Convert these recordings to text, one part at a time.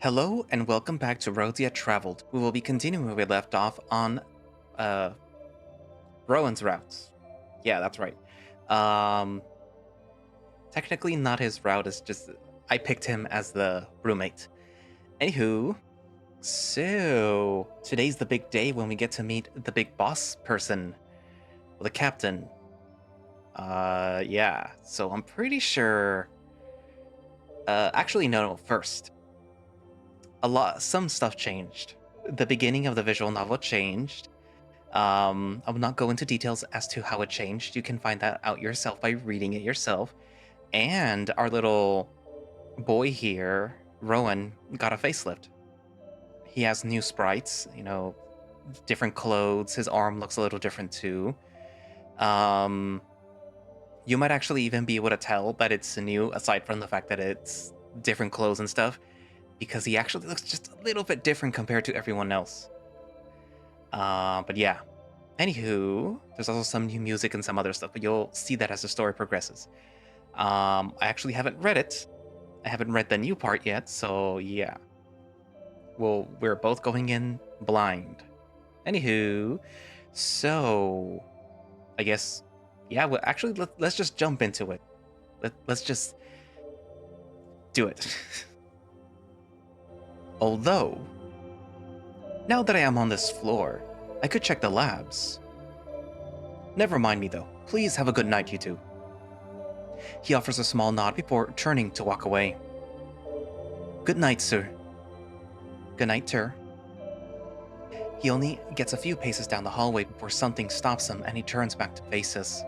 Hello and welcome back to Roads Yet Traveled. We will be continuing where we left off on uh Rowan's routes. Yeah, that's right. Um Technically not his route, it's just I picked him as the roommate. Anywho, so today's the big day when we get to meet the big boss person, the captain. Yeah. So I'm pretty sure actually no, first. Some stuff changed. The beginning of the visual novel changed. I will not go into details as to how it changed. You can find that out yourself by reading it yourself. And our little boy here, Rowan, got a facelift. He has new sprites, different clothes. His arm looks a little different too. You might actually even be able to tell that it's new, aside from the fact that it's different clothes and stuff, because he actually looks just a little bit different compared to everyone else. But yeah. Anywho, there's also some new music and some other stuff, but you'll see that as the story progresses. I actually haven't read it. I haven't read the new part yet, so yeah. Well, we're both going in blind. Anywho, so I guess, yeah. Well, actually, let's just jump into it. Let's just do it. Although, now that I am on this floor, I could check the labs. Never mind me though. Please have a good night, you two. He offers a small nod before turning to walk away. Good night, sir. Good night, sir. He only gets a few paces down the hallway before something stops him and he turns back to face us.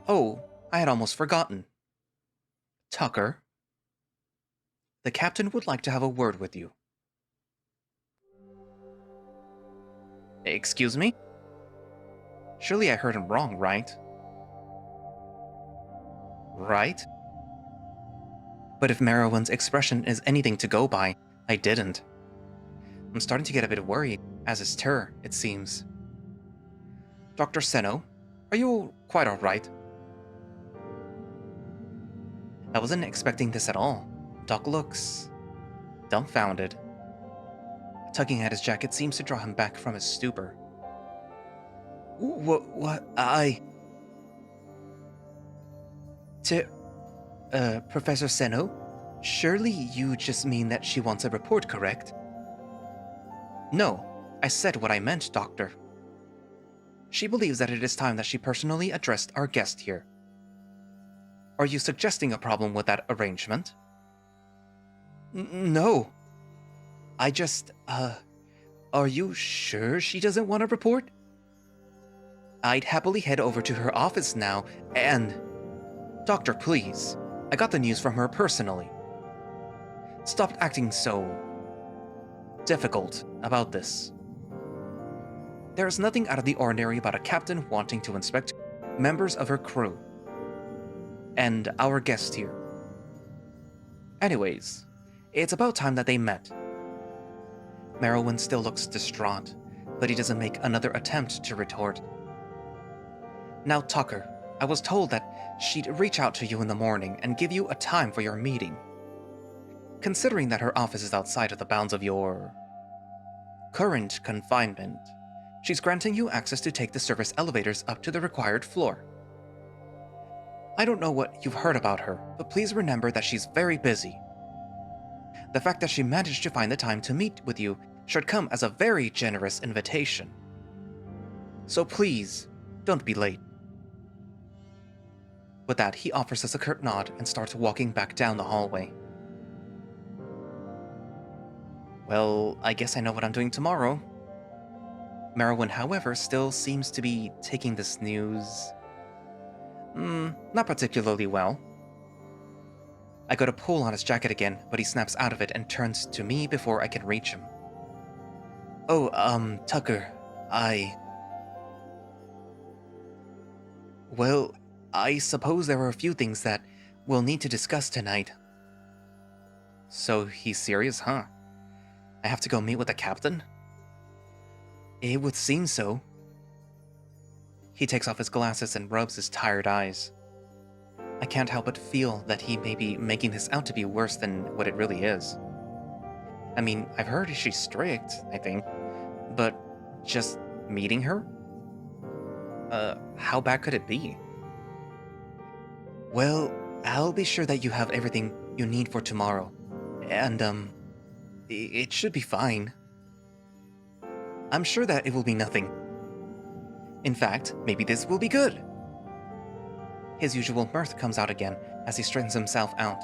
Oh, I had almost forgotten. Tucker. The captain would like to have a word with you. Excuse me? Surely I heard him wrong, right? Right? But if Merowyn's expression is anything to go by, I didn't. I'm starting to get a bit worried, as is Ter, it seems. Dr. Seno, are you quite alright? I wasn't expecting this at all. Doc looks dumbfounded. Tugging at his jacket seems to draw him back from his stupor. What? Professor Seno? Surely you just mean that she wants a report, correct? No, I said what I meant, Doctor. She believes that it is time that she personally addressed our guest here. Are you suggesting a problem with that arrangement? No. I just, are you sure she doesn't want a report? I'd happily head over to her office now and... Doctor, please. I got the news from her personally. Stop acting so... difficult about this. There is nothing out of the ordinary about a captain wanting to inspect members of her crew. And our guest here. Anyways, it's about time that they met. Merowyn still looks distraught, but he doesn't make another attempt to retort. Now, Tucker, I was told that she'd reach out to you in the morning and give you a time for your meeting. Considering that her office is outside of the bounds of your current confinement, she's granting you access to take the service elevators up to the required floor. I don't know what you've heard about her, but please remember that she's very busy. The fact that she managed to find the time to meet with you should come as a very generous invitation. So please, don't be late. With that, he offers us a curt nod and starts walking back down the hallway. Well, I guess I know what I'm doing tomorrow. Merowyn, however, still seems to be taking this news... not particularly well. I go to pull on his jacket again, but he snaps out of it and turns to me before I can reach him. Oh, Tucker, Well, I suppose there are a few things that we'll need to discuss tonight. So he's serious, huh? I have to go meet with the captain? It would seem so. He takes off his glasses and rubs his tired eyes. I can't help but feel that he may be making this out to be worse than what it really is. I mean, I've heard she's strict, I think, but just meeting her? How bad could it be? Well, I'll be sure that you have everything you need for tomorrow. And, it should be fine. I'm sure that it will be nothing. In fact, maybe this will be good. His usual mirth comes out again as he straightens himself out.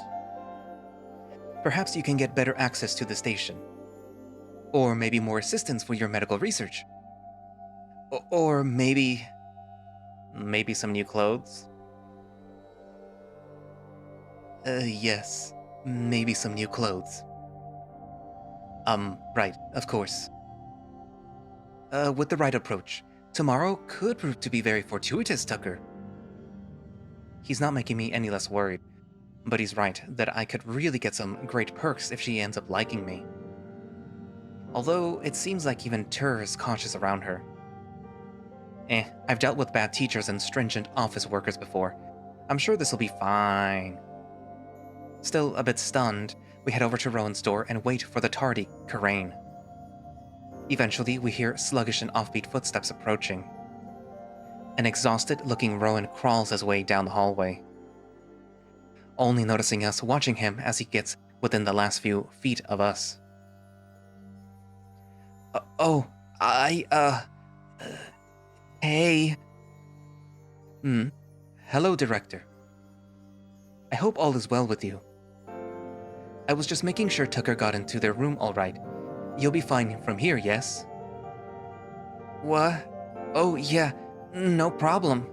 Perhaps you can get better access to the station. Or maybe more assistance for your medical research. Or maybe some new clothes? Yes. Maybe some new clothes. Right, of course. With the right approach, tomorrow could prove to be very fortuitous, Tucker. He's not making me any less worried, but he's right that I could really get some great perks if she ends up liking me. Although, it seems like even Tur is cautious around her. I've dealt with bad teachers and stringent office workers before. I'm sure this'll be fine. Still a bit stunned, we head over to Rowan's door and wait for the tardy Karain. Eventually, we hear sluggish and offbeat footsteps approaching. An exhausted-looking Rowan crawls his way down the hallway, only noticing us watching him as he gets within the last few feet of us. Hey. Hello, Director. I hope all is well with you. I was just making sure Tucker got into their room all right. You'll be fine from here, yes? What? Oh, yeah, no problem.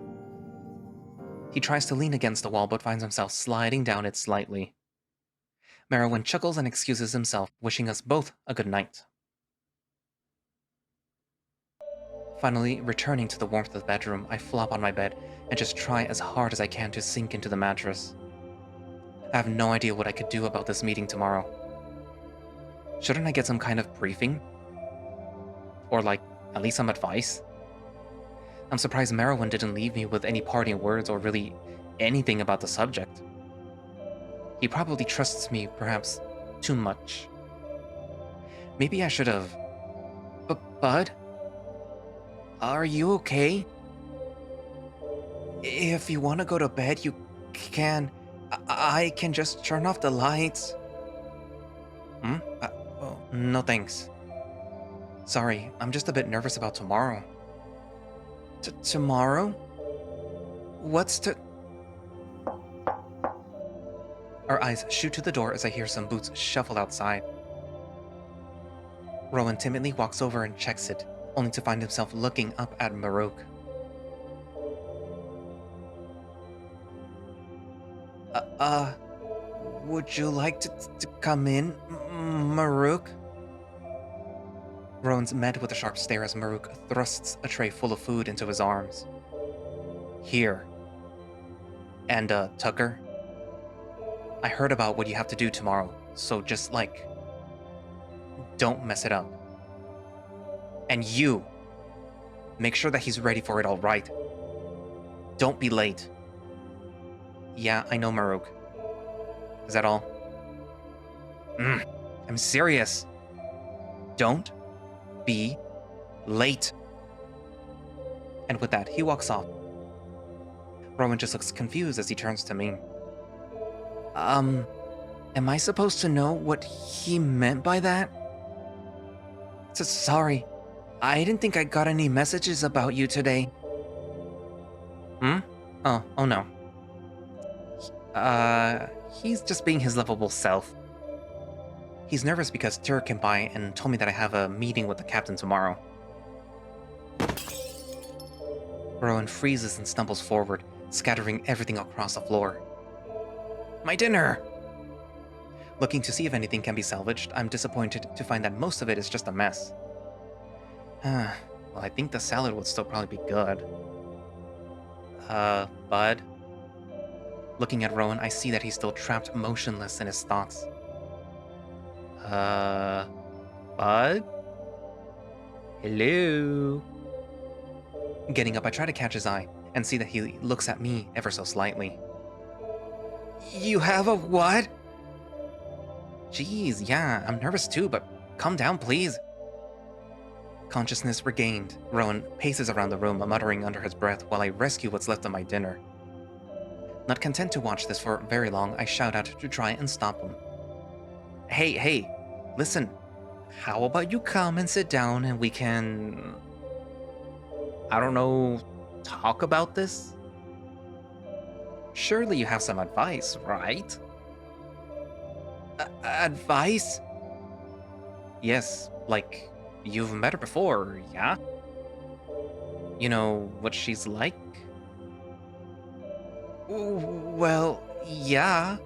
He tries to lean against the wall but finds himself sliding down it slightly. Merowyn chuckles and excuses himself, wishing us both a good night. Finally, returning to the warmth of the bedroom, I flop on my bed and just try as hard as I can to sink into the mattress. I have no idea what I could do about this meeting tomorrow. Shouldn't I get some kind of briefing? Or at least some advice? I'm surprised Merowyn didn't leave me with any parting words or really anything about the subject. He probably trusts me, perhaps, too much. Maybe I should have... Bud? Are you okay? If you want to go to bed, you can. I can just turn off the lights. No thanks. Sorry, I'm just a bit nervous about tomorrow. Tomorrow? What's to... Our eyes shoot to the door as I hear some boots shuffle outside. Rowan timidly walks over and checks it, only to find himself looking up at Maruk. Would you like to come in, Maruk? Rowan's met with a sharp stare as Maruk thrusts a tray full of food into his arms. Here. And, Tucker? I heard about what you have to do tomorrow, so just, don't mess it up. And you! Make sure that he's ready for it all right. Don't be late. Yeah, I know, Maruk. Is that all? I'm serious. Don't be late. And with that, he walks off. Rowan just looks confused as he turns to me. Am I supposed to know what he meant by that? Sorry, I didn't think I got any messages about you today. Oh no. He's just being his lovable self. He's nervous because Tur came by and told me that I have a meeting with the captain tomorrow. Rowan freezes and stumbles forward, scattering everything across the floor. My dinner! Looking to see if anything can be salvaged, I'm disappointed to find that most of it is just a mess. Well, I think the salad would still probably be good. Bud? Looking at Rowan, I see that he's still trapped motionless in his thoughts. Bud? Hello? Getting up, I try to catch his eye and see that he looks at me ever so slightly. You have a what? Jeez, yeah, I'm nervous too, but calm down, please. Consciousness regained, Rowan paces around the room, muttering under his breath while I rescue what's left of my dinner. Not content to watch this for very long, I shout out to try and stop him. Hey, listen. How about you come and sit down and we can... I don't know, talk about this? Surely you have some advice, right? Advice? Yes, like, you've met her before, yeah? You know what she's like? Well, yeah,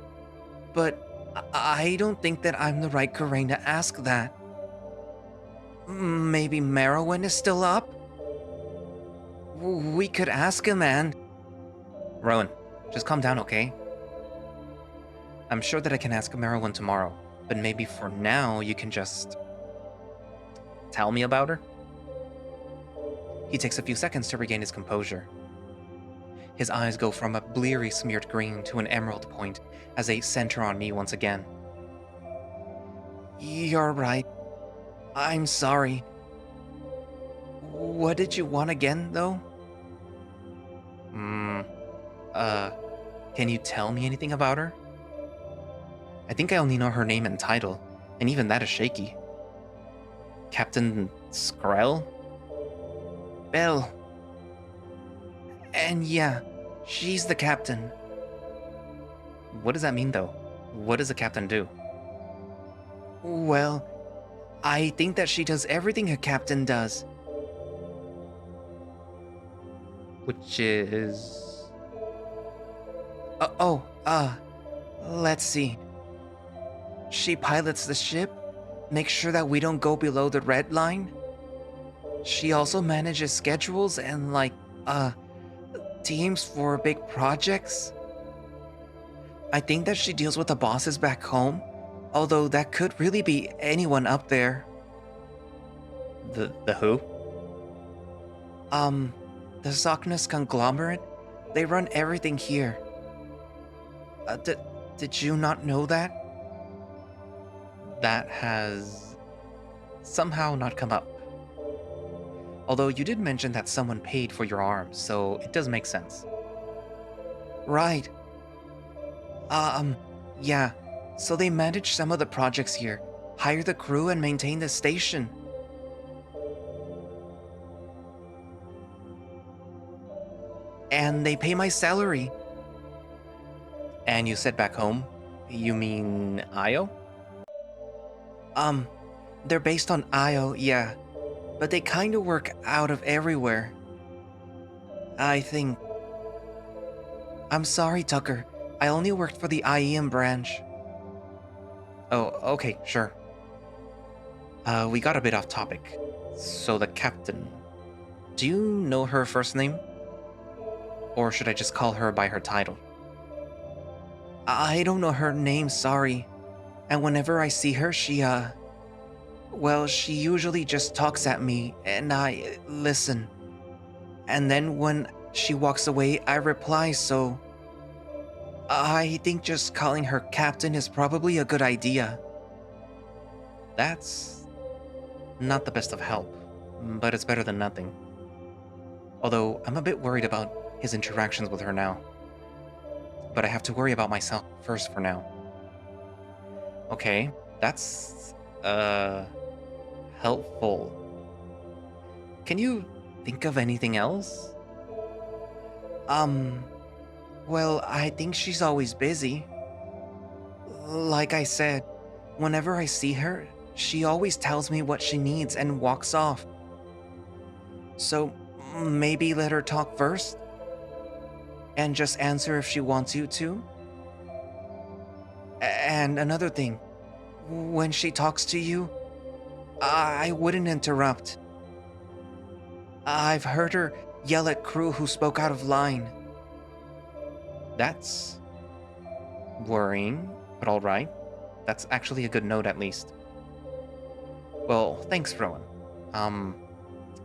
but I don't think that I'm the right Karain to ask that. Maybe Merowyn is still up? We could ask him and... Rowan, just calm down, okay? I'm sure that I can ask Merowyn tomorrow, but maybe for now you can just... tell me about her? He takes a few seconds to regain his composure. His eyes go from a bleary smeared green to an emerald point as they center on me once again. You're right. I'm sorry. What did you want again, though? Can you tell me anything about her? I think I only know her name and title, and even that is shaky. Captain Skrell? Belle. And yeah, she's the captain. What does that mean, though? What does a captain do? Well, I think that she does everything a captain does. Which is... let's see. She pilots the ship, makes sure that we don't go below the red line. She also manages schedules and, teams for big projects. I think that she deals with the bosses back home, although that could really be anyone up there. The who? The Sockness conglomerate. They run everything here. Did you not know that? That has somehow not come up. Although you did mention that someone paid for your arms, so it does make sense. Right. Yeah. So they manage some of the projects here, hire the crew and maintain the station. And they pay my salary. And you said back home? You mean Io? They're based on Io, yeah. But they kinda work out of everywhere. I think... I'm sorry, Tucker. I only worked for the IEM branch. Oh, okay, sure. We got a bit off topic. So the captain... Do you know her first name? Or should I just call her by her title? I don't know her name, sorry. And whenever I see her, well, she usually just talks at me, and I listen. And then when she walks away, I reply, so... I think just calling her Captain is probably a good idea. That's... not the best of help, but it's better than nothing. Although, I'm a bit worried about his interactions with her now. But I have to worry about myself first for now. Okay, that's... helpful. Can you think of anything else? Well, I think she's always busy. Like I said, whenever I see her, she always tells me what she needs and walks off. So, maybe let her talk first? And just answer if she wants you to? And another thing, when she talks to you, I wouldn't interrupt. I've heard her yell at crew who spoke out of line. That's worrying, but alright. That's actually a good note at least. Well, thanks, Rowan.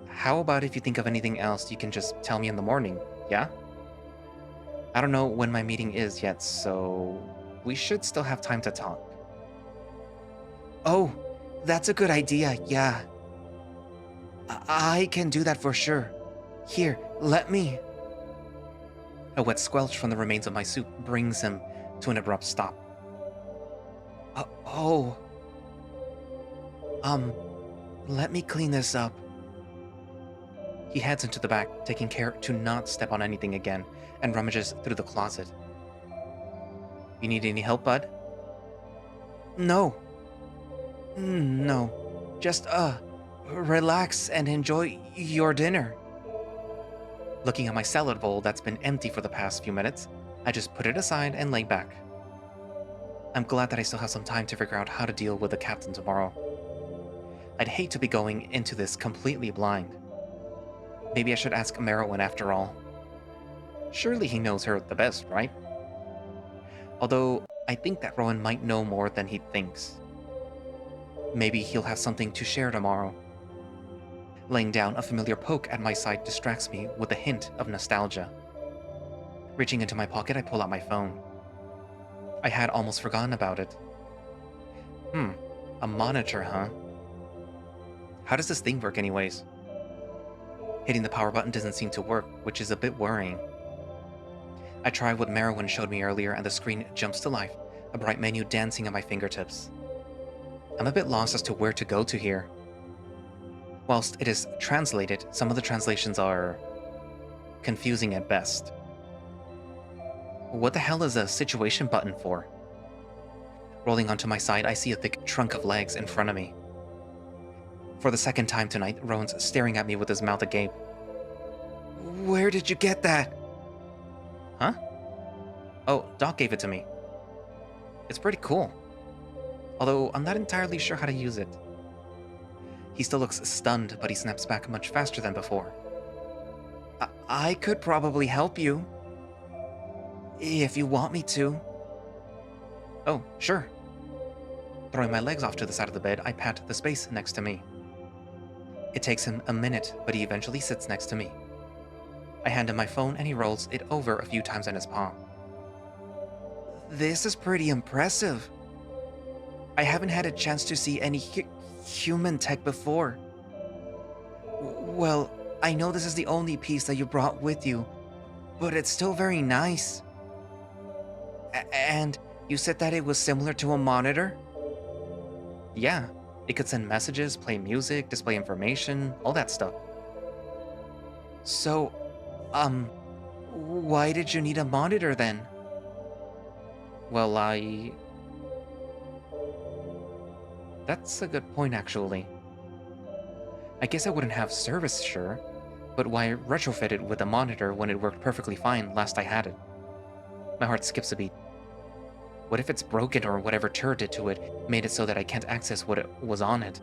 How about if you think of anything else, you can just tell me in the morning, yeah? I don't know when my meeting is yet, so we should still have time to talk. Oh, That's a good idea, yeah. I can do that for sure. Here, let me. A wet squelch from the remains of my soup brings him to an abrupt stop. Oh. Let me clean this up. He heads into the back, taking care to not step on anything again, and rummages through the closet. You need any help, bud? No. No. Just, relax and enjoy your dinner. Looking at my salad bowl that's been empty for the past few minutes, I just put it aside and lay back. I'm glad that I still have some time to figure out how to deal with the captain tomorrow. I'd hate to be going into this completely blind. Maybe I should ask Merowyn after all. Surely he knows her the best, right? Although, I think that Rowan might know more than he thinks. Maybe he'll have something to share tomorrow. Laying down a familiar poke at my side distracts me with a hint of nostalgia. Reaching into my pocket, I pull out my phone. I had almost forgotten about it. A monitor, huh? How does this thing work anyways? Hitting the power button doesn't seem to work, which is a bit worrying. I tried what Merowyn showed me earlier and the screen jumps to life, a bright menu dancing at my fingertips. I'm a bit lost as to where to go to here. Whilst it is translated, some of the translations are confusing at best. What the hell is a situation button for? Rolling onto my side, I see a thick trunk of legs in front of me. For the second time tonight, Rowan's staring at me with his mouth agape. Where did you get that? Huh? Oh, Doc gave it to me. It's pretty cool. Although I'm not entirely sure how to use it. He still looks stunned, but he snaps back much faster than before. I could probably help you. If you want me to. Oh, sure. Throwing my legs off to the side of the bed, I pat the space next to me. It takes him a minute, but he eventually sits next to me. I hand him my phone and he rolls it over a few times in his palm. This is pretty impressive. I haven't had a chance to see any human tech before. Well, I know this is the only piece that you brought with you, but it's still very nice. And you said that it was similar to a monitor? Yeah, it could send messages, play music, display information, all that stuff. So, why did you need a monitor then? Well, That's a good point, actually. I guess I wouldn't have service, sure, but why retrofit it with a monitor when it worked perfectly fine last I had it? My heart skips a beat. What if it's broken or whatever Tur did to it made it so that I can't access what was on it?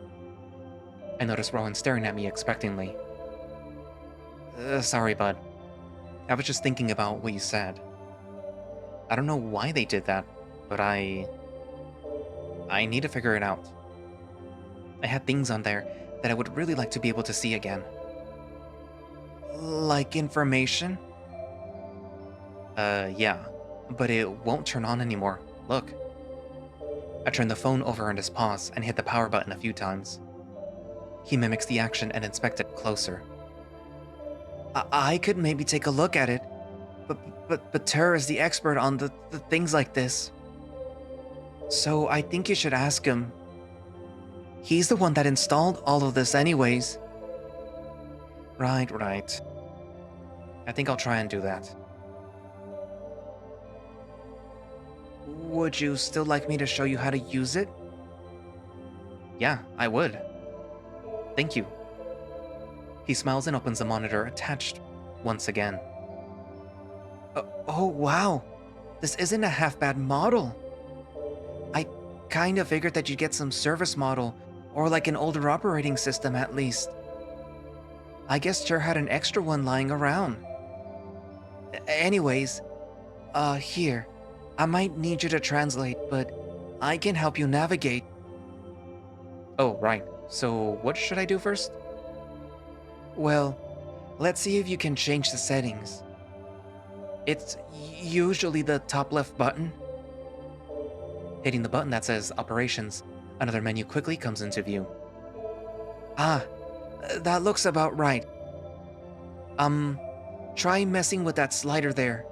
I notice Rowan staring at me expectantly. Sorry, bud. I was just thinking about what you said. I don't know why they did that, but I need to figure it out. I had things on there that I would really like to be able to see again. Like information? Yeah, but it won't turn on anymore. Look. I turn the phone over in his paws and hit the power button a few times. He mimics the action and inspects it closer. I could maybe take a look at it, but Tur is the expert on the things like this. So I think you should ask him. He's the one that installed all of this anyways. Right. I think I'll try and do that. Would you still like me to show you how to use it? Yeah, I would. Thank you. He smiles and opens the monitor attached once again. Oh wow, this isn't a half-bad model. I kinda figured that you'd get some service model, or like an older operating system at least. I guess Tur had an extra one lying around. Anyways, here. I might need you to translate, but I can help you navigate. Oh, right. So what should I do first? Well, let's see if you can change the settings. It's usually the top left button. Hitting the button that says Operations, Another menu quickly comes into view. Ah, that looks about right. Try messing with that slider there.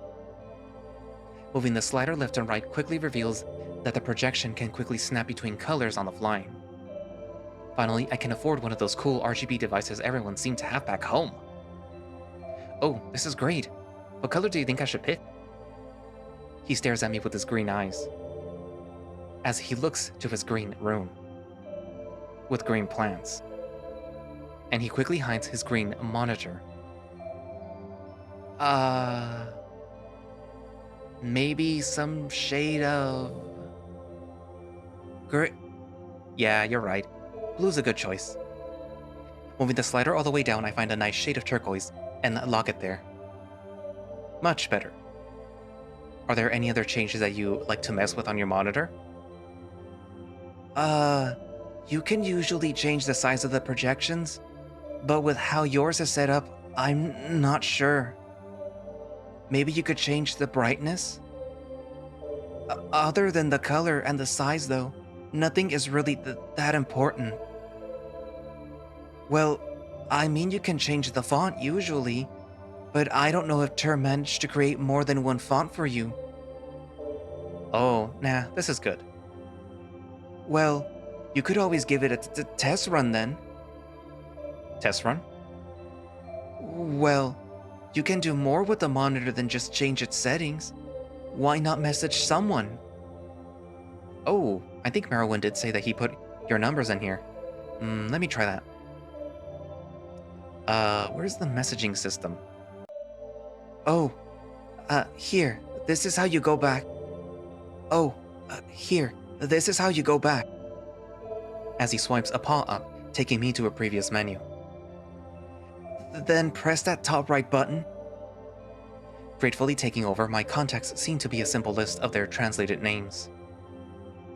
Moving the slider left and right quickly reveals that the projection can quickly snap between colors on the fly. Finally, I can afford one of those cool RGB devices everyone seemed to have back home. Oh, this is great. What color do you think I should pick? He stares at me with his green eyes, as he looks to his green room, with green plants. And he quickly hides his green monitor. Maybe some shade of... Yeah, you're right. Blue's a good choice. Moving the slider all the way down, I find a nice shade of turquoise and lock it there. Much better. Are there any other changes that you like to mess with on your monitor? You can usually change the size of the projections, but with how yours is set up, I'm not sure. Maybe you could change the brightness? Other than the color and the size though, nothing is really that important. Well, I mean you can change the font usually, but I don't know if Tur managed to create more than one font for you. Oh, nah, this is good. Well, you could always give it a test run then. Test run? Well, you can do more with the monitor than just change its settings. Why not message someone? Oh, I think Merowyn did say that he put your numbers in here. Let me try that. Where's the messaging system? Oh, here. This is how you go back. Oh, here. This is how you go back. As he swipes a paw up, taking me to a previous menu. Then press that top right button. Gratefully taking over, my contacts seem to be a simple list of their translated names.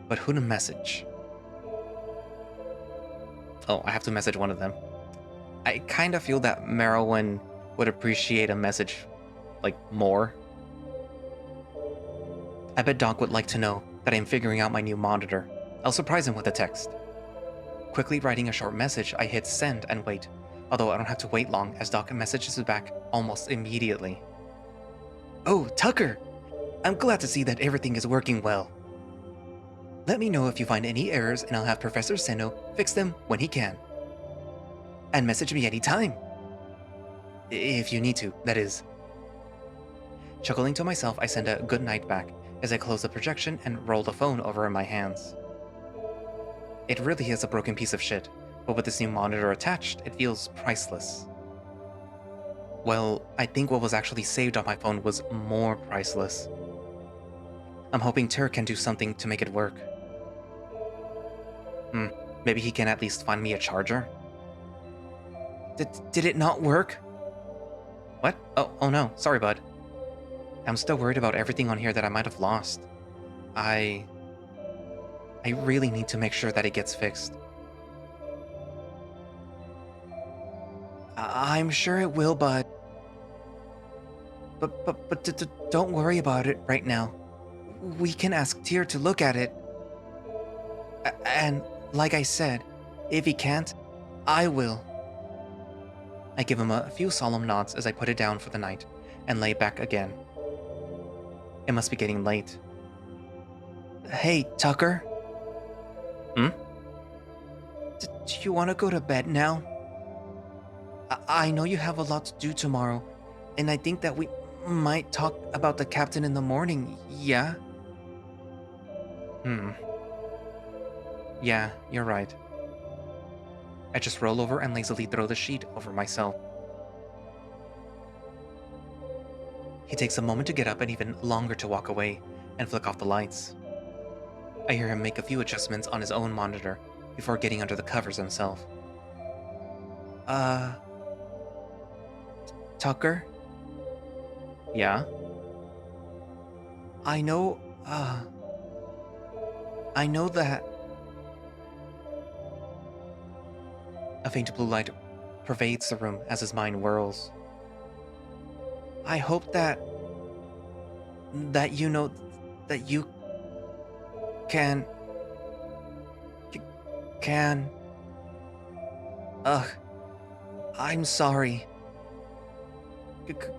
But who to message? Oh, I have to message one of them. I kind of feel that Merowyn would appreciate a message, like, more. I bet Doc would like to know that I'm figuring out my new monitor. I'll surprise him with a text. Quickly writing a short message, I hit send and wait, although I don't have to wait long as Doc messages back almost immediately. Oh, Tucker! I'm glad to see that everything is working well. Let me know if you find any errors and I'll have Professor Senno fix them when he can. And message me anytime. If you need to, that is. Chuckling to myself, I send a good night back as I close the projection and roll the phone over in my hands. It really is a broken piece of shit, but with this new monitor attached, it feels priceless. Well, I think what was actually saved on my phone was more priceless. I'm hoping Tur can do something to make it work. Maybe he can at least find me a charger? Did it not work? What? Oh no, sorry bud. I'm still worried about everything on here that I might have lost. I really need to make sure that it gets fixed. I'm sure it will, bud. But don't worry about it right now. We can ask Tyr to look at it. And like I said, if he can't, I will. I give him a few solemn nods as I put it down for the night and lay back again. It must be getting late. Hey, Tucker? Do you want to go to bed now? I know you have a lot to do tomorrow, and I think that we might talk about the captain in the morning, yeah? Yeah, you're right. I just roll over and lazily throw the sheet over myself. He takes a moment to get up and even longer to walk away and flick off the lights. I hear him make a few adjustments on his own monitor before getting under the covers himself. Tucker? Yeah? I know that... A faint blue light pervades the room as his mind whirls. I hope that you know that you can can. Ugh, I'm sorry.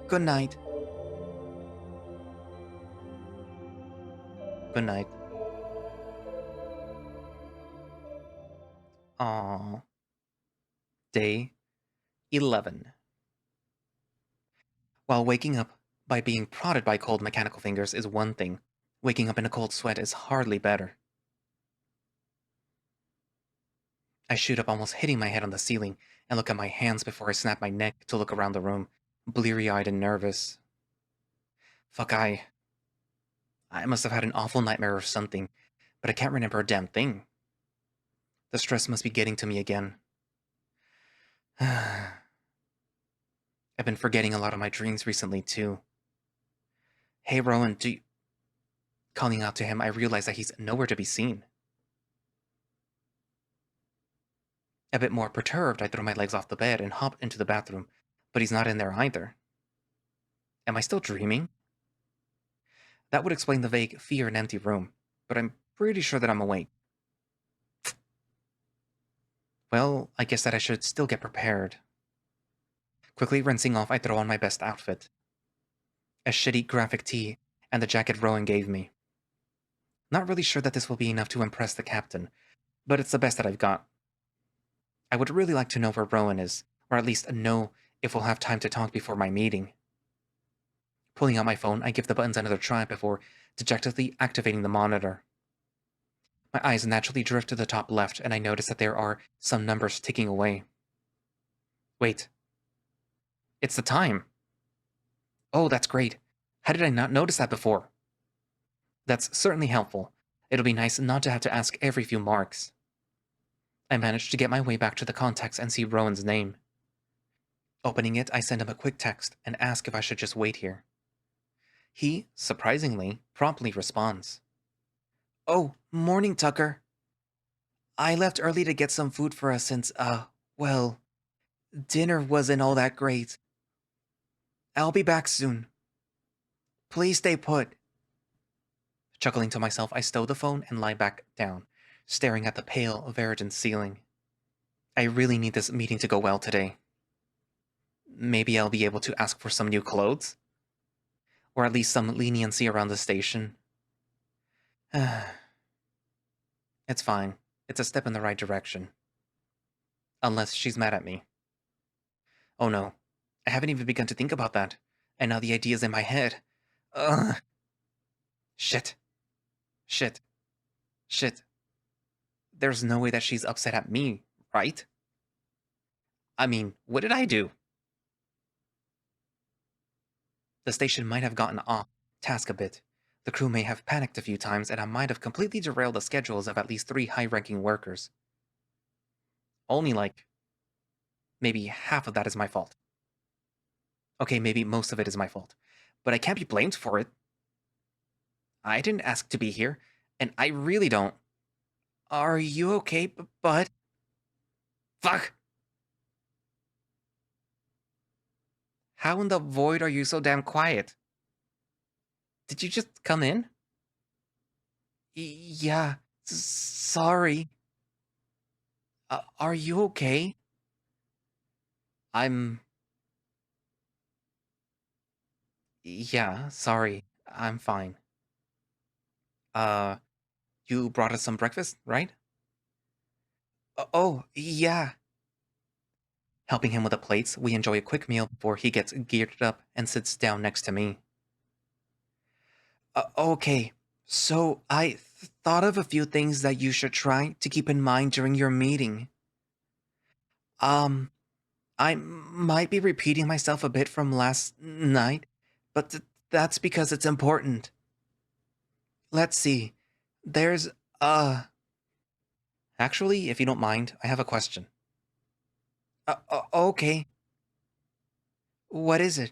Good night. Good night. Aw. Day 11. While waking up by being prodded by cold mechanical fingers is one thing, waking up in a cold sweat is hardly better. I shoot up, almost hitting my head on the ceiling, and look at my hands before I snap my neck to look around the room, bleary-eyed and nervous. Fuck, I must have had an awful nightmare or something, but I can't remember a damn thing. The stress must be getting to me again. I've been forgetting a lot of my dreams recently, too. Hey, Rowan, Calling out to him, I realize that he's nowhere to be seen. A bit more perturbed, I throw my legs off the bed and hop into the bathroom, but he's not in there either. Am I still dreaming? That would explain the vague fear and empty room, but I'm pretty sure that I'm awake. Well, I guess that I should still get prepared. Quickly rinsing off, I throw on my best outfit. A shitty graphic tee and the jacket Rowan gave me. Not really sure that this will be enough to impress the captain, but it's the best that I've got. I would really like to know where Rowan is, or at least know if we'll have time to talk before my meeting. Pulling out my phone, I give the buttons another try before dejectedly activating the monitor. My eyes naturally drift to the top left, and I notice that there are some numbers ticking away. Wait. It's the time. Oh, that's great. How did I not notice that before? That's certainly helpful. It'll be nice not to have to ask every few marks. I manage to get my way back to the contacts and see Rowan's name. Opening it, I send him a quick text and ask if I should just wait here. He, surprisingly, promptly responds. Oh, morning, Tucker. I left early to get some food for us since, well, dinner wasn't all that great. I'll be back soon. Please stay put. Chuckling to myself, I stow the phone and lie back down, staring at the pale, verdant ceiling. I really need this meeting to go well today. Maybe I'll be able to ask for some new clothes? Or at least some leniency around the station. It's fine. It's a step in the right direction. Unless she's mad at me. Oh no. I haven't even begun to think about that. And now the idea's in my head. Ugh. Shit. Shit. Shit. There's no way that she's upset at me, right? I mean, what did I do? The station might have gotten off task a bit. The crew may have panicked a few times, and I might have completely derailed the schedules of at least 3 high-ranking workers. Only maybe half of that is my fault. Okay, maybe most of it is my fault. But I can't be blamed for it. I didn't ask to be here, and I really don't. Are you okay, bud? Fuck! How in the void are you so damn quiet? Did you just come in? Yeah, sorry. Are you okay? I'm... Yeah, sorry. I'm fine. Uh, you brought us some breakfast, right? Oh, yeah. Helping him with the plates, we enjoy a quick meal before he gets geared up and sits down next to me. Okay, so I thought of a few things that you should try to keep in mind during your meeting. Um, I might be repeating myself a bit from last night, but that's because it's important. Let's see. There's, Actually, if you don't mind, I have a question. Okay. What is it?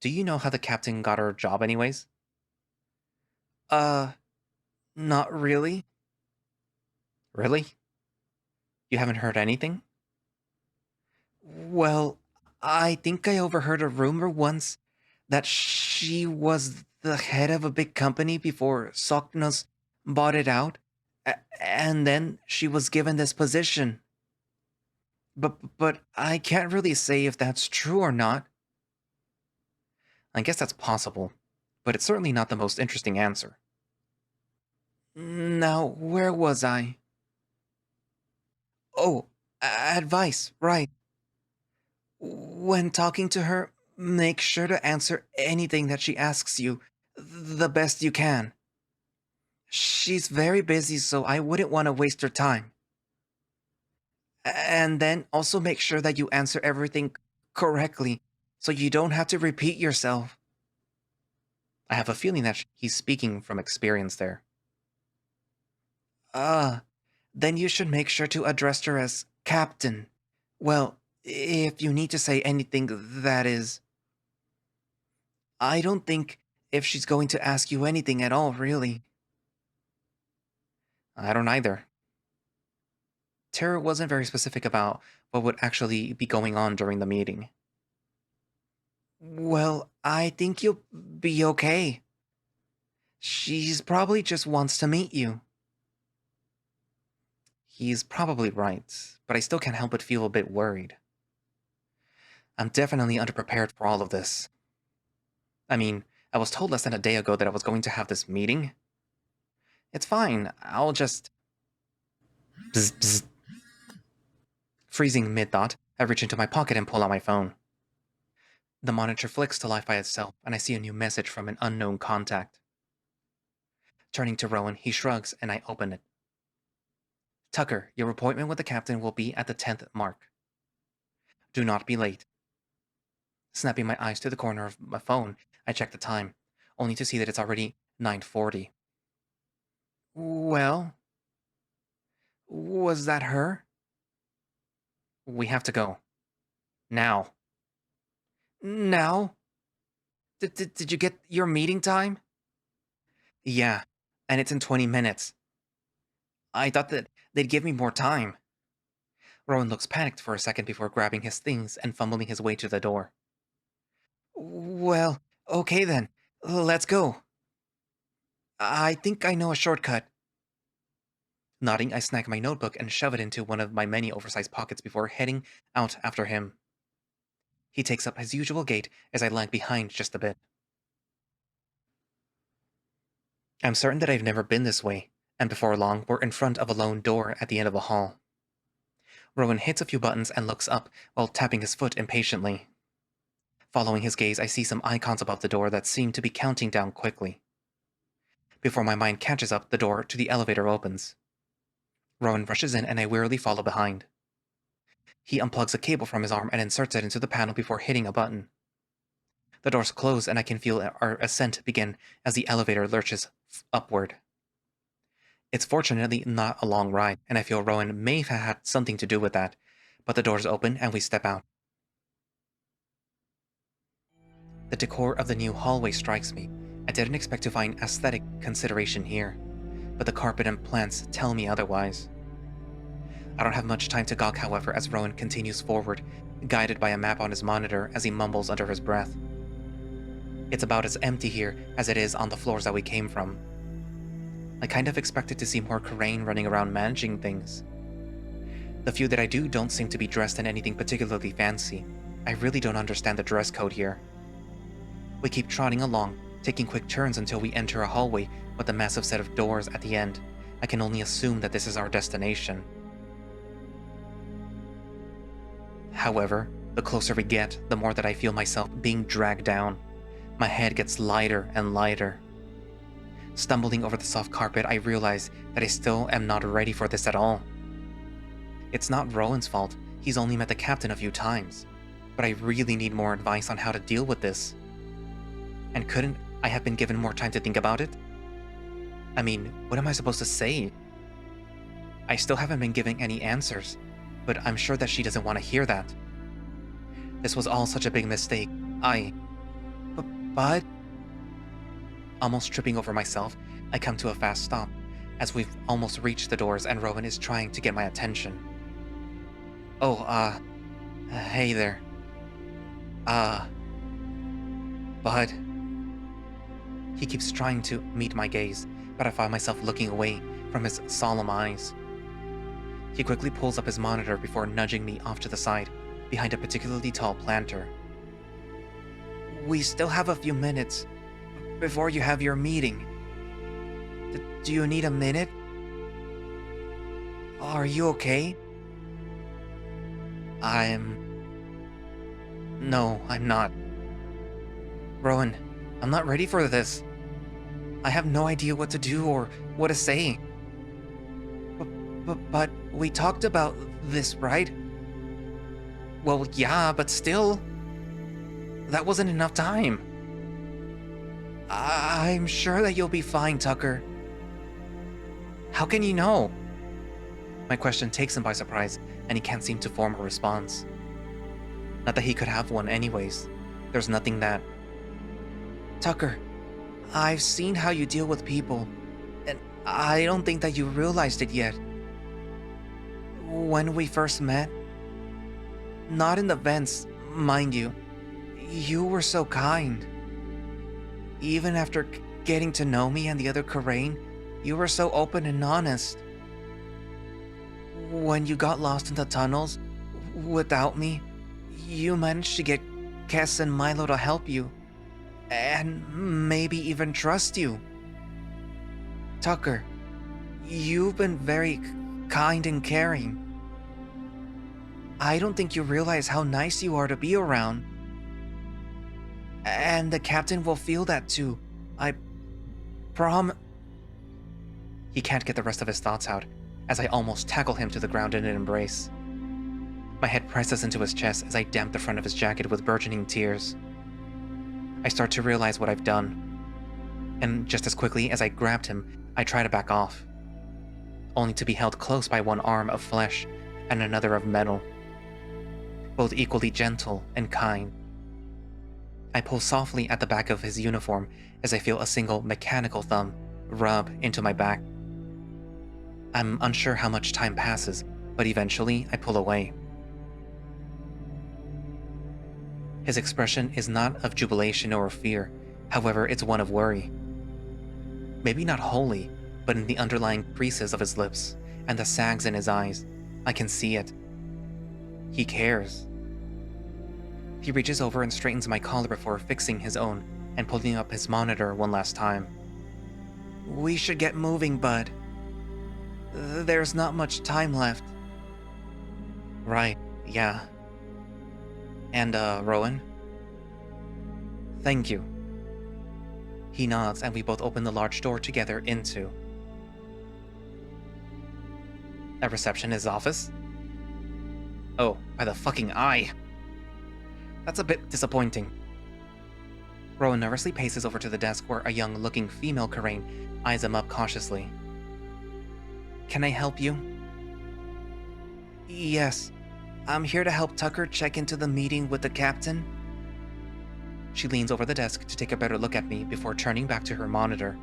Do you know how the captain got her job anyways? Uh, Not really. Really? You haven't heard anything? Well, I think I overheard a rumor once that she was the head of a big company before Soknos bought it out, And then she was given this position. But I can't really say if that's true or not. I guess that's possible, but it's certainly not the most interesting answer. Now, where was I? Oh, advice, right. When talking to her, make sure to answer anything that she asks you the best you can. She's very busy, so I wouldn't want to waste her time. And then also make sure that you answer everything correctly, so you don't have to repeat yourself. I have a feeling that he's speaking from experience there. Ah, then you should make sure to address her as Captain. Well, if you need to say anything, that is. I don't think if she's going to ask you anything at all, really. I don't either. Tara wasn't very specific about what would actually be going on during the meeting. Well, I think you'll be okay. She's probably just wants to meet you. He's probably right, but I still can't help but feel a bit worried. I'm definitely underprepared for all of this. I mean, I was told less than a day ago that I was going to have this meeting. It's fine, I'll just... Bzz, bzz. Freezing mid-thought, I reach into my pocket and pull out my phone. The monitor flicks to life by itself, and I see a new message from an unknown contact. Turning to Rowan, he shrugs, and I open it. Tucker, your appointment with the captain will be at the 10th mark. Do not be late. Snapping my eyes to the corner of my phone, I check the time, only to see that it's already 9:40. Well? Was that her? We have to go. Now. Now? Did you get your meeting time? Yeah, and it's in 20 minutes. I thought that they'd give me more time. Rowan looks panicked for a second before grabbing his things and fumbling his way to the door. Well, okay then. Let's go. I think I know a shortcut. Nodding, I snag my notebook and shove it into one of my many oversized pockets before heading out after him. He takes up his usual gait as I lag behind just a bit. I'm certain that I've never been this way, and before long, we're in front of a lone door at the end of a hall. Rowan hits a few buttons and looks up while tapping his foot impatiently. Following his gaze, I see some icons above the door that seem to be counting down quickly. Before my mind catches up, the door to the elevator opens. Rowan rushes in and I wearily follow behind. He unplugs a cable from his arm and inserts it into the panel before hitting a button. The doors close and I can feel our ascent begin as the elevator lurches upward. It's fortunately not a long ride, and I feel Rowan may have had something to do with that, but the doors open and we step out. The decor of the new hallway strikes me. I didn't expect to find aesthetic consideration here, but the carpet and plants tell me otherwise. I don't have much time to gawk, however, as Rowan continues forward, guided by a map on his monitor as he mumbles under his breath. It's about as empty here as it is on the floors that we came from. I kind of expected to see more Karain running around managing things. The few that I do don't seem to be dressed in anything particularly fancy. I really don't understand the dress code here. We keep trotting along, taking quick turns until we enter a hallway with a massive set of doors at the end. I can only assume that this is our destination. However, the closer we get, the more that I feel myself being dragged down. My head gets lighter and lighter. Stumbling over the soft carpet, I realize that I still am not ready for this at all. It's not Rowan's fault, he's only met the captain a few times. But I really need more advice on how to deal with this. And couldn't I have been given more time to think about it? I mean, what am I supposed to say? I still haven't been given any answers, but I'm sure that she doesn't want to hear that. This was all such a big mistake. But... Almost tripping over myself, I come to a fast stop, as we've almost reached the doors and Rowan is trying to get my attention. Hey there. Bud. He keeps trying to meet my gaze, but I find myself looking away, from his solemn eyes. He quickly pulls up his monitor before nudging me off to the side, behind a particularly tall planter. We still have a few minutes before you have your meeting. Do you need a minute? Are you okay? No, I'm not. Rowan, I'm not ready for this. I have no idea what to do or what to say. But we talked about this, right? Well, yeah, but still. That wasn't enough time. I'm sure that you'll be fine, Tucker. How can you know? My question takes him by surprise, and he can't seem to form a response. Not that he could have one anyways. There's nothing that... Tucker, I've seen how you deal with people, and I don't think that you realized it yet. When we first met, not in the vents, mind you, you were so kind. Even after getting to know me and the other Karain, you were so open and honest. When you got lost in the tunnels, without me, you managed to get Kess and Milo to help you, and maybe even trust you. Tucker, you've been very kind and caring. I don't think you realize how nice you are to be around. And the captain will feel that too. I He can't get the rest of his thoughts out, as I almost tackle him to the ground in an embrace. My head presses into his chest as I damp the front of his jacket with burgeoning tears. I start to realize what I've done, and just as quickly as I grabbed him, I try to back off, only to be held close by one arm of flesh and another of metal, both equally gentle and kind. I pull softly at the back of his uniform as I feel a single mechanical thumb rub into my back. I'm unsure how much time passes, but eventually I pull away. His expression is not of jubilation or fear, however, it's one of worry. Maybe not wholly, but in the underlying creases of his lips and the sags in his eyes, I can see it. He cares. He reaches over and straightens my collar before fixing his own and pulling up his monitor one last time. We should get moving, bud. There's not much time left. Right, yeah. And, Rowan? Thank you. He nods and we both open the large door together into a receptionist's office? Oh, by the fucking eye. That's a bit disappointing. Rowan nervously paces over to the desk where a young-looking female Karain eyes him up cautiously. Can I help you? Yes. I'm here to help Tucker check into the meeting with the captain. She leans over the desk to take a better look at me before turning back to her monitor.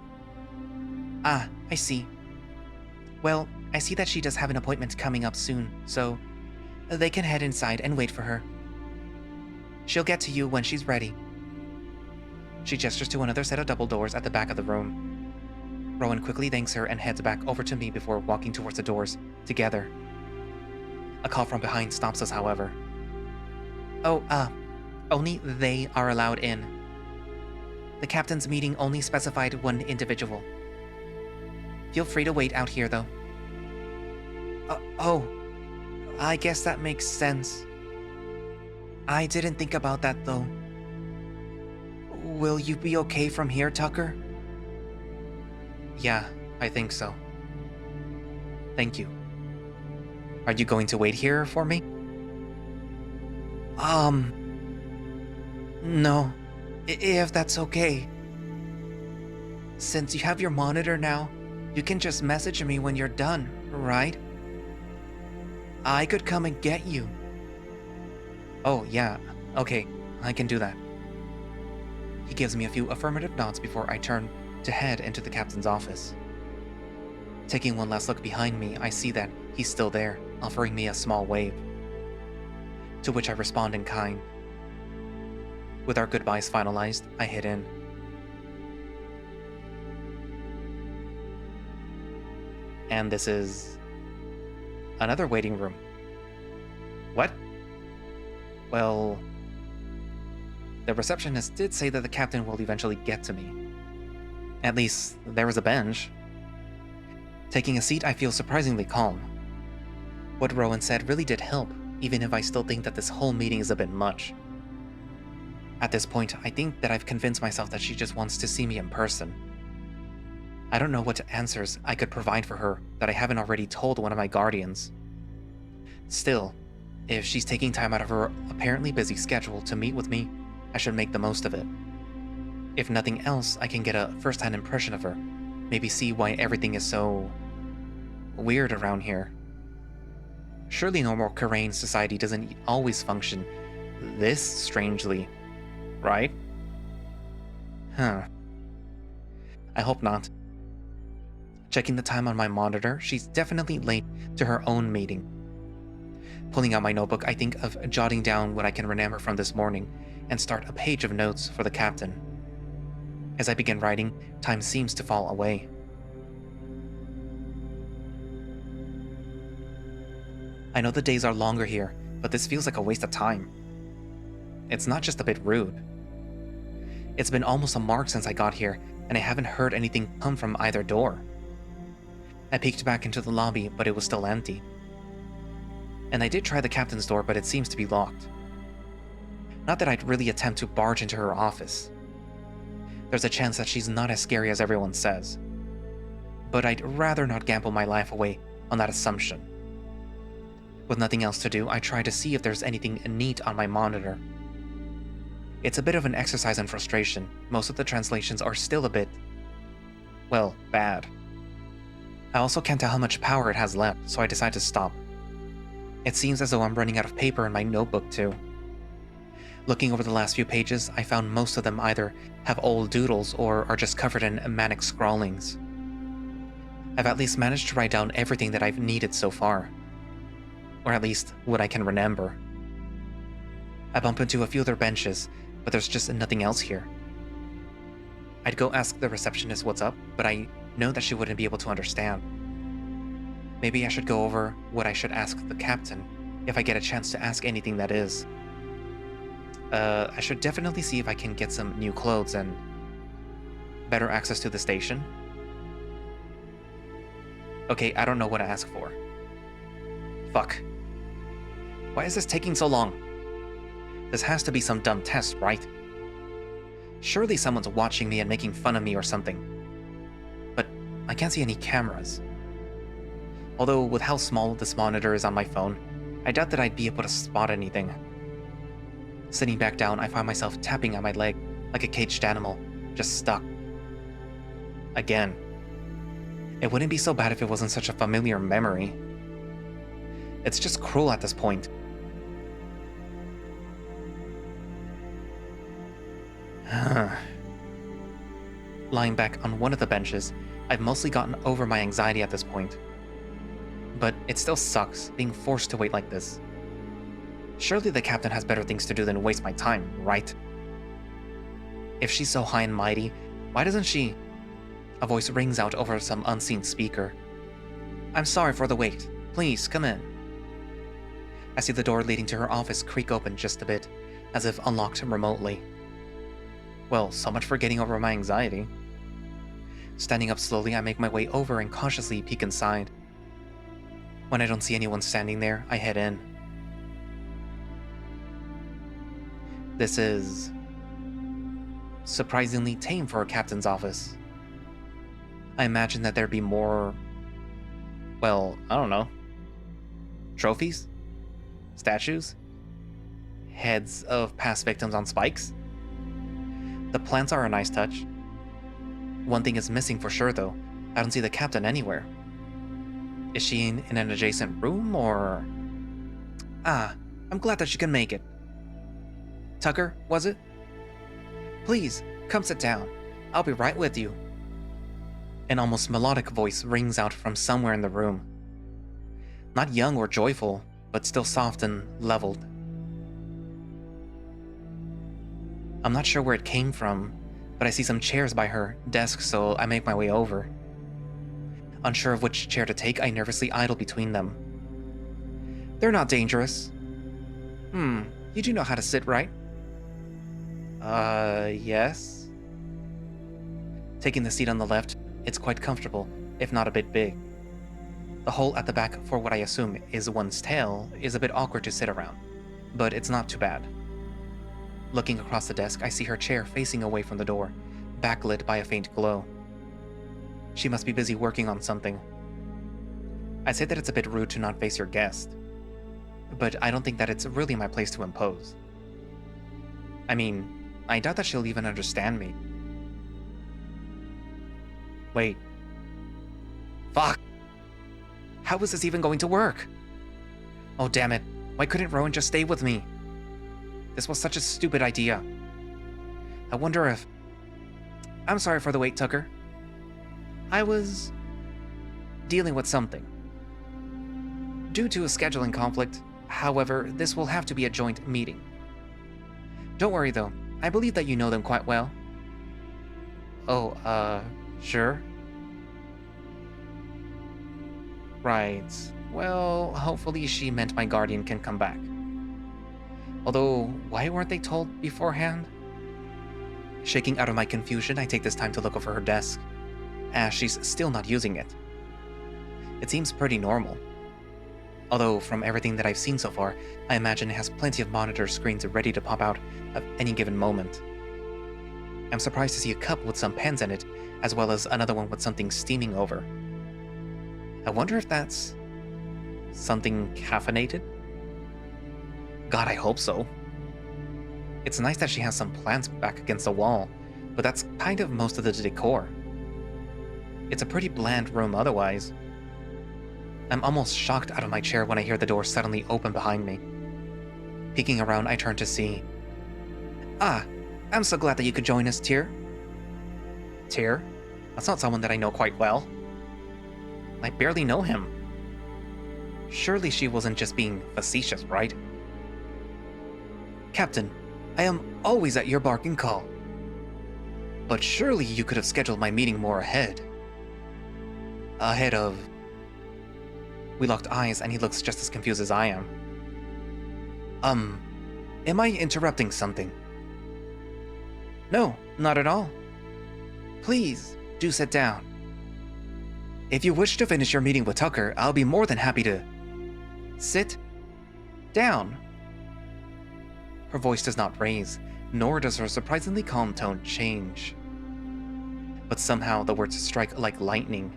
Ah, I see. Well, I see that she does have an appointment coming up soon, so they can head inside and wait for her. She'll get to you when she's ready. She gestures to another set of double doors at the back of the room. Rowan quickly thanks her and heads back over to me before walking towards the doors, together. A call from behind stops us, however. Oh, only they are allowed in. The captain's meeting only specified one individual. Feel free to wait out here, though. Oh, I guess that makes sense. I didn't think about that, though. Will you be okay from here, Tucker? Yeah, I think so. Thank you. Are you going to wait here for me? No. If that's okay. Since you have your monitor now, you can just message me when you're done, right? I could come and get you. Oh, yeah. Okay, I can do that. He gives me a few affirmative nods before I turn to head into the captain's office. Taking one last look behind me, I see that he's still there, offering me a small wave, to which I respond in kind. With our goodbyes finalized, I head in. And this is another waiting room. What? Well, the receptionist did say that the captain will eventually get to me. At least, there was a bench. Taking a seat, I feel surprisingly calm. What Rowan said really did help, even if I still think that this whole meeting is a bit much. At this point, I think that I've convinced myself that she just wants to see me in person. I don't know what answers I could provide for her that I haven't already told one of my guardians. Still, if she's taking time out of her apparently busy schedule to meet with me, I should make the most of it. If nothing else, I can get a first-hand impression of her, maybe see why everything is so weird around here. Surely normal Karain society doesn't always function this strangely, right? Huh. I hope not. Checking the time on my monitor, she's definitely late to her own meeting. Pulling out my notebook, I think of jotting down what I can remember from this morning and start a page of notes for the captain. As I begin writing, time seems to fall away. I know the days are longer here, but this feels like a waste of time. It's not just a bit rude. It's been almost a mark since I got here, and I haven't heard anything come from either door. I peeked back into the lobby, but it was still empty. And I did try the captain's door, but it seems to be locked. Not that I'd really attempt to barge into her office. There's a chance that she's not as scary as everyone says. But I'd rather not gamble my life away on that assumption. With nothing else to do, I try to see if there's anything neat on my monitor. It's a bit of an exercise in frustration. Most of the translations are still a bit, well, bad. I also can't tell how much power it has left, so I decide to stop. It seems as though I'm running out of paper in my notebook too. Looking over the last few pages, I found most of them either have old doodles or are just covered in manic scrawlings. I've at least managed to write down everything that I've needed so far. Or at least what I can remember. I bump into a few other benches, but there's just nothing else here. I'd go ask the receptionist what's up, but I know that she wouldn't be able to understand. Maybe I should go over what I should ask the captain, if I get a chance to ask anything that is. I should definitely see if I can get some new clothes and better access to the station. Okay, I don't know what to ask for. Fuck. Why is this taking so long? This has to be some dumb test, right? Surely someone's watching me and making fun of me or something. But I can't see any cameras. Although with how small this monitor is on my phone, I doubt that I'd be able to spot anything. Sitting back down, I find myself tapping at my leg like a caged animal, just stuck. Again. It wouldn't be so bad if it wasn't such a familiar memory. It's just cruel at this point. Lying back on one of the benches, I've mostly gotten over my anxiety at this point. But it still sucks being forced to wait like this. Surely the captain has better things to do than waste my time, right? If she's so high and mighty, why doesn't she... A voice rings out over some unseen speaker. I'm sorry for the wait. Please, come in. I see the door leading to her office creak open just a bit, as if unlocked remotely. Well, so much for getting over my anxiety. Standing up slowly, I make my way over and cautiously peek inside. When I don't see anyone standing there, I head in. This is... surprisingly tame for a captain's office. I imagine that there'd be more... well, I don't know. Trophies? Statues? Heads of past victims on spikes? The plants are a nice touch. One thing is missing for sure though. I don't see the captain anywhere. Is she in an adjacent room or... Ah, I'm glad that she can make it. Tucker, was it? Please, come sit down. I'll be right with you. An almost melodic voice rings out from somewhere in the room. Not young or joyful, but still soft and leveled. I'm not sure where it came from, but I see some chairs by her desk, so I make my way over. Unsure of which chair to take, I nervously idle between them. They're not dangerous. You do know how to sit, right? Yes. Taking the seat on the left, it's quite comfortable, if not a bit big. The hole at the back for what I assume is one's tail is a bit awkward to sit around, but it's not too bad. Looking across the desk, I see her chair facing away from the door, backlit by a faint glow. She must be busy working on something. I'd say that it's a bit rude to not face your guest, but I don't think that it's really my place to impose. I mean, I doubt that she'll even understand me. Wait. Fuck! How is this even going to work? Oh damn it, why couldn't Rowan just stay with me? This was such a stupid idea. I wonder if... I'm sorry for the wait, Tucker. I was... dealing with something. Due to a scheduling conflict, however, this will have to be a joint meeting. Don't worry though, I believe that you know them quite well. Oh, sure. Right. Well, hopefully she meant my guardian can come back. Although, why weren't they told beforehand? Shaking out of my confusion, I take this time to look over her desk, as she's still not using it. It seems pretty normal. Although, from everything that I've seen so far, I imagine it has plenty of monitor screens ready to pop out at any given moment. I'm surprised to see a cup with some pens in it, as well as another one with something steaming over. I wonder if that's... something caffeinated? God, I hope so. It's nice that she has some plants back against the wall, but that's kind of most of the decor. It's a pretty bland room otherwise. I'm almost shocked out of my chair when I hear the door suddenly open behind me. Peeking around, I turn to see... Ah, I'm so glad that you could join us, Tyr. Tyr? That's not someone that I know quite well. I barely know him. Surely she wasn't just being facetious, right? Captain, I am always at your bark and call. But surely you could have scheduled my meeting more ahead. Ahead of... We locked eyes and he looks just as confused as I am. Am I interrupting something? No, not at all. Please, do sit down. If you wish to finish your meeting with Tucker, I'll be more than happy to... Sit down. Her voice does not raise, nor does her surprisingly calm tone change. But somehow the words strike like lightning,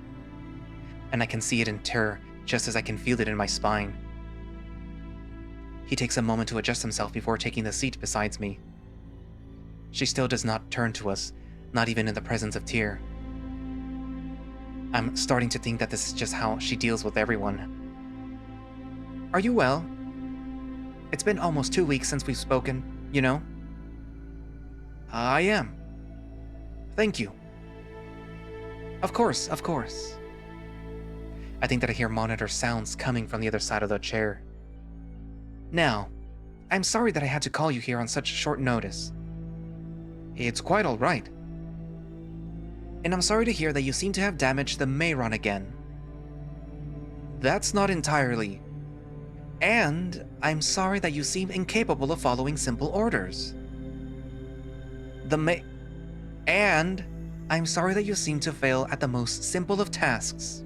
and I can see it in terror just as I can feel it in my spine. He takes a moment to adjust himself before taking the seat beside me. She still does not turn to us, not even in the presence of Tyr. I'm starting to think that this is just how she deals with everyone. Are you well? It's been almost 2 weeks since we've spoken, you know? I am. Thank you. Of course, of course. I think that I hear monitor sounds coming from the other side of the chair. Now, I'm sorry that I had to call you here on such short notice. It's quite all right. And I'm sorry to hear that you seem to have damaged the Mayron again. That's not entirely. And I'm sorry that you seem incapable of following simple orders. And I'm sorry that you seem to fail at the most simple of tasks.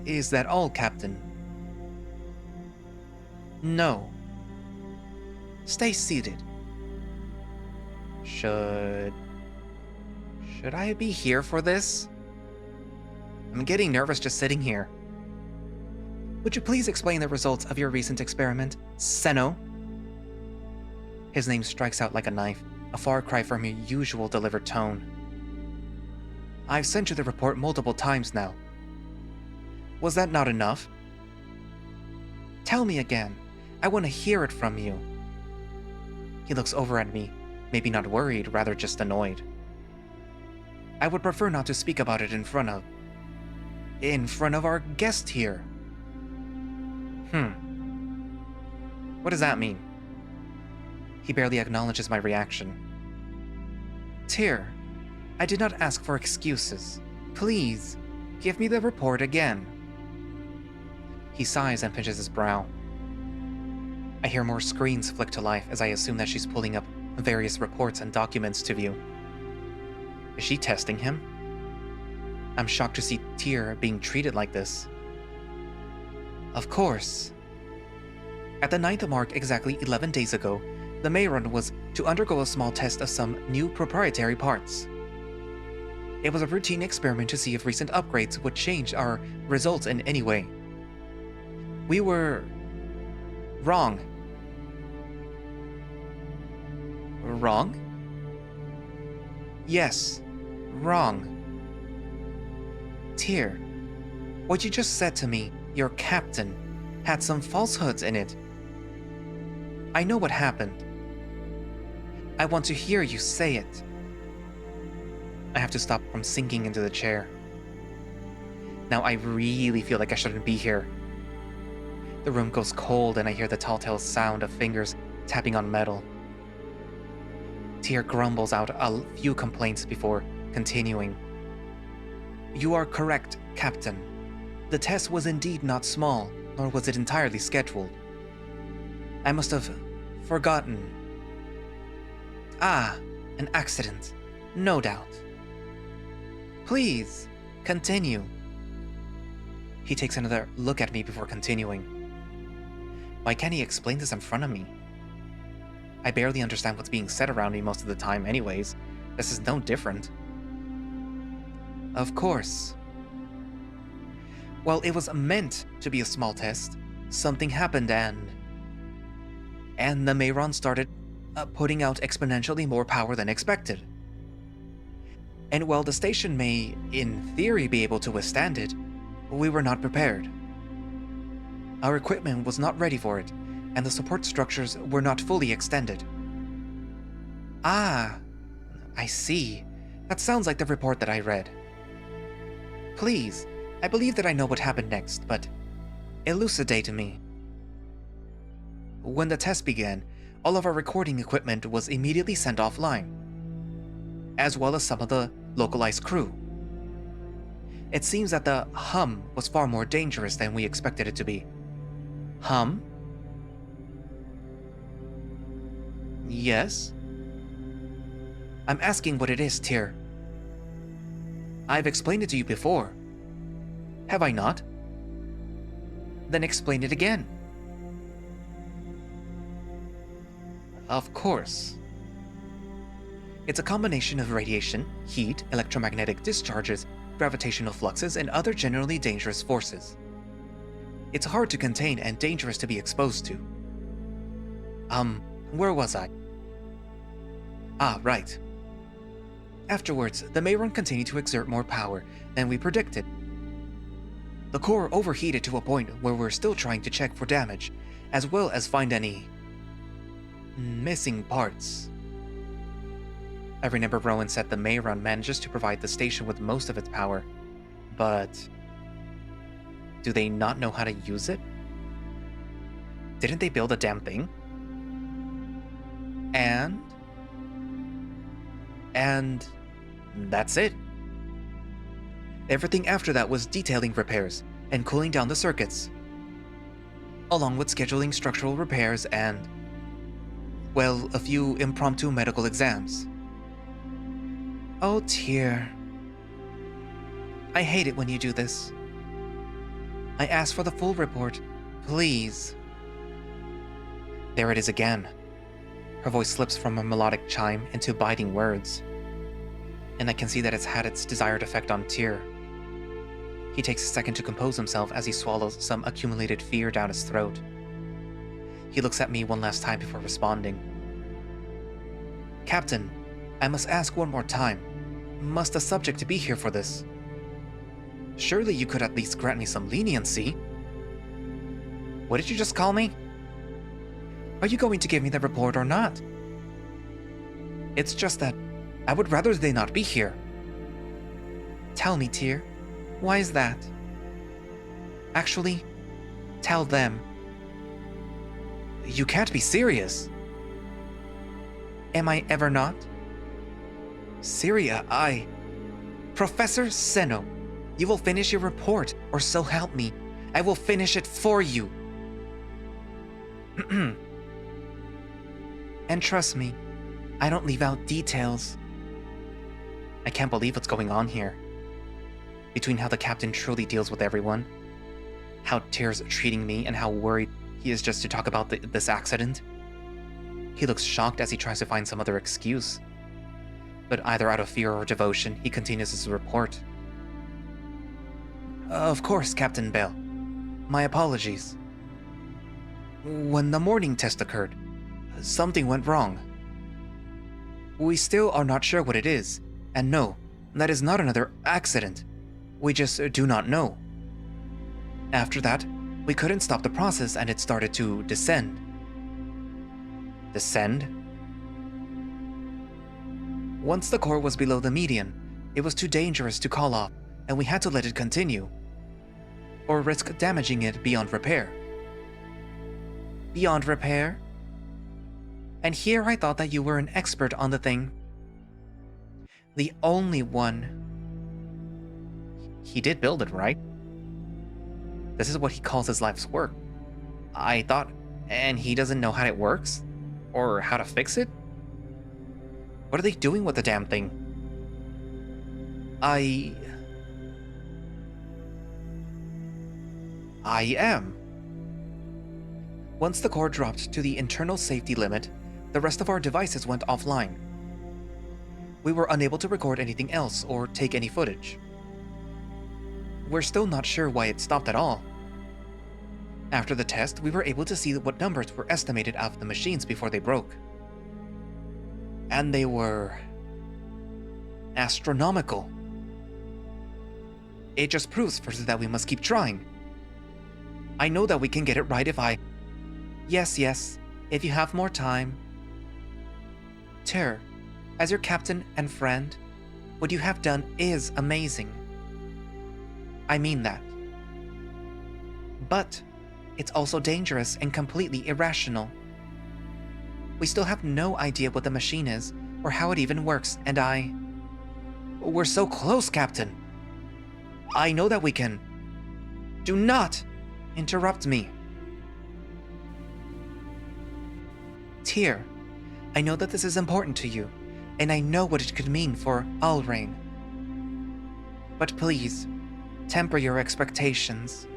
Is that all, Captain? No. Stay seated. Should I be here for this? I'm getting nervous just sitting here. Would you please explain the results of your recent experiment, Senno? His name strikes out like a knife, a far cry from your usual delivered tone. I've sent you the report multiple times now. Was that not enough? Tell me again. I want to hear it from you. He looks over at me, maybe not worried, rather just annoyed. I would prefer not to speak about it in front of our guest here. What does that mean? He barely acknowledges my reaction. Tyr, I did not ask for excuses. Please, give me the report again. He sighs and pinches his brow. I hear more screens flick to life as I assume that she's pulling up various reports and documents to view. Is she testing him? I'm shocked to see Tyr being treated like this. Of course. At the 9th mark exactly 11 days ago, the Mayron was to undergo a small test of some new proprietary parts. It was a routine experiment to see if recent upgrades would change our results in any way. We were wrong. Wrong? Yes, wrong. Tyr, what you just said to me, your captain, had some falsehoods in it. I know what happened. I want to hear you say it. I have to stop from sinking into the chair. Now I really feel like I shouldn't be here. The room goes cold and I hear the telltale sound of fingers tapping on metal. Tyr grumbles out a few complaints before continuing. You are correct, Captain. The test was indeed not small, nor was it entirely scheduled. I must have forgotten. Ah, an accident. No doubt. Please, continue. He takes another look at me before continuing. Why can't he explain this in front of me? I barely understand what's being said around me most of the time anyways. This is no different. Of course. Well, it was meant to be a small test. Something happened and the Mayron started putting out exponentially more power than expected. And while the station may, in theory, be able to withstand it, we were not prepared. Our equipment was not ready for it, and the support structures were not fully extended. Ah, I see. That sounds like the report that I read. Please, I believe that I know what happened next, but elucidate me. When the test began, all of our recording equipment was immediately sent offline, as well as some of the localized crew. It seems that the hum was far more dangerous than we expected it to be. Hum? Yes? I'm asking what it is, Tyr. I've explained it to you before. Have I not? Then explain it again. Of course. It's a combination of radiation, heat, electromagnetic discharges, gravitational fluxes, and other generally dangerous forces. It's hard to contain and dangerous to be exposed to. Where was I? Ah, right. Afterwards, the Mayron continued to exert more power than we predicted. The core overheated to a point where we're still trying to check for damage, as well as find any missing parts. I remember Rowan said the Mayron manages to provide the station with most of its power, but do they not know how to use it? Didn't they build a damn thing? And that's it. Everything after that was detailing repairs and cooling down the circuits, along with scheduling structural repairs and, well, a few impromptu medical exams. Oh dear. I hate it when you do this. I ask for the full report, please. There it is again. Her voice slips from a melodic chime into biting words, and I can see that it's had its desired effect on Tyr. He takes a second to compose himself as he swallows some accumulated fear down his throat. He looks at me one last time before responding. Captain, I must ask one more time. Must the subject be here for this? Surely you could at least grant me some leniency. What did you just call me? Are you going to give me the report or not? It's just that I would rather they not be here. Tell me, Tyr, why is that? Actually, tell them. You can't be serious. Am I ever not? Syria, Professor Seno, you will finish your report, or so help me. I will finish it for you. And trust me, I don't leave out details. I can't believe what's going on here. Between how the captain truly deals with everyone, how Tyr's treating me, and how worried he is just to talk about this accident. He looks shocked as he tries to find some other excuse. But either out of fear or devotion, he continues his report. Of course, Captain Bell. My apologies. When the morning test occurred, something went wrong. We still are not sure what it is, and no, that is not another accident. We just do not know. After that, we couldn't stop the process and it started to descend. Descend? Once the core was below the median, it was too dangerous to call off, and we had to let it continue, or risk damaging it beyond repair. Beyond repair? And here I thought that you were an expert on the thing. The only one. He did build it, right? This is what he calls his life's work. I thought, and he doesn't know how it works? Or how to fix it? What are they doing with the damn thing? I am. Once the core dropped to the internal safety limit, the rest of our devices went offline. We were unable to record anything else or take any footage. We're still not sure why it stopped at all. After the test, we were able to see what numbers were estimated out of the machines before they broke. And they were astronomical. It just proves further that we must keep trying. I know that we can get it right if I... Yes, if you have more time. Tyr, as your captain and friend, what you have done is amazing. I mean that. But it's also dangerous and completely irrational. We still have no idea what the machine is or how it even works, and We're so close, Captain. I know that we can... Do not interrupt me. Tyr, I know that this is important to you, and I know what it could mean for Alrain. But please, temper your expectations.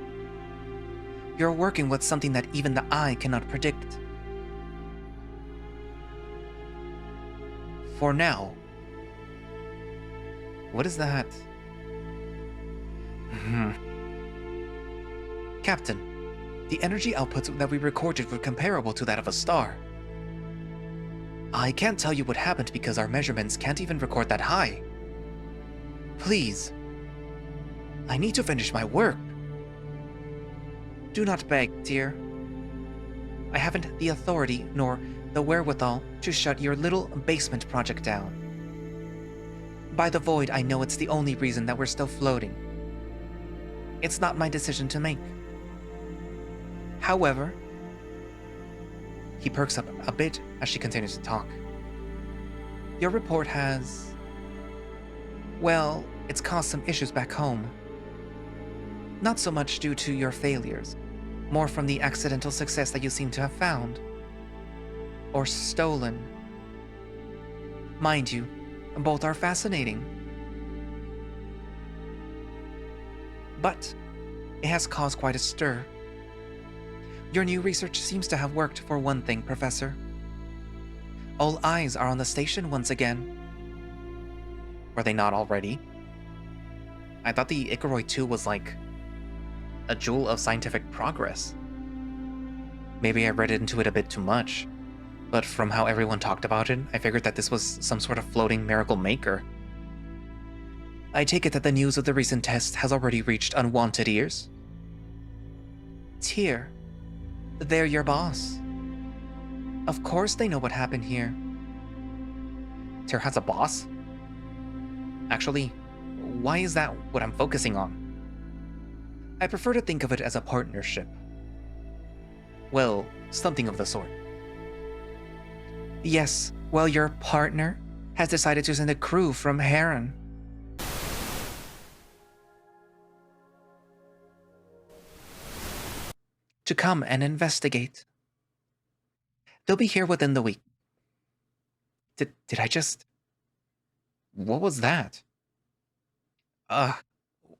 You're working with something that even the eye cannot predict. For now. What is that? Captain, the energy outputs that we recorded were comparable to that of a star. I can't tell you what happened because our measurements can't even record that high. Please. I need to finish my work. Do not beg, dear. I haven't the authority nor the wherewithal to shut your little basement project down. By the void, I know it's the only reason that we're still floating. It's not my decision to make. However, he perks up a bit as she continues to talk. Your report has... Well, it's caused some issues back home. Not so much due to your failures, more from the accidental success that you seem to have found. Or stolen. Mind you, both are fascinating. But it has caused quite a stir. Your new research seems to have worked for one thing, Professor. All eyes are on the station once again. Were they not already? I thought the Icaroid 2 was like a jewel of scientific progress. Maybe I read into it a bit too much, but from how everyone talked about it, I figured that this was some sort of floating miracle maker. I take it that the news of the recent test has already reached unwanted ears? Tyr, they're your boss. Of course they know what happened here. Tyr has a boss? Actually, why is that what I'm focusing on? I prefer to think of it as a partnership. Well, something of the sort. Yes, well, your partner has decided to send a crew from Heron to come and investigate. They'll be here within the week. Did I just... What was that?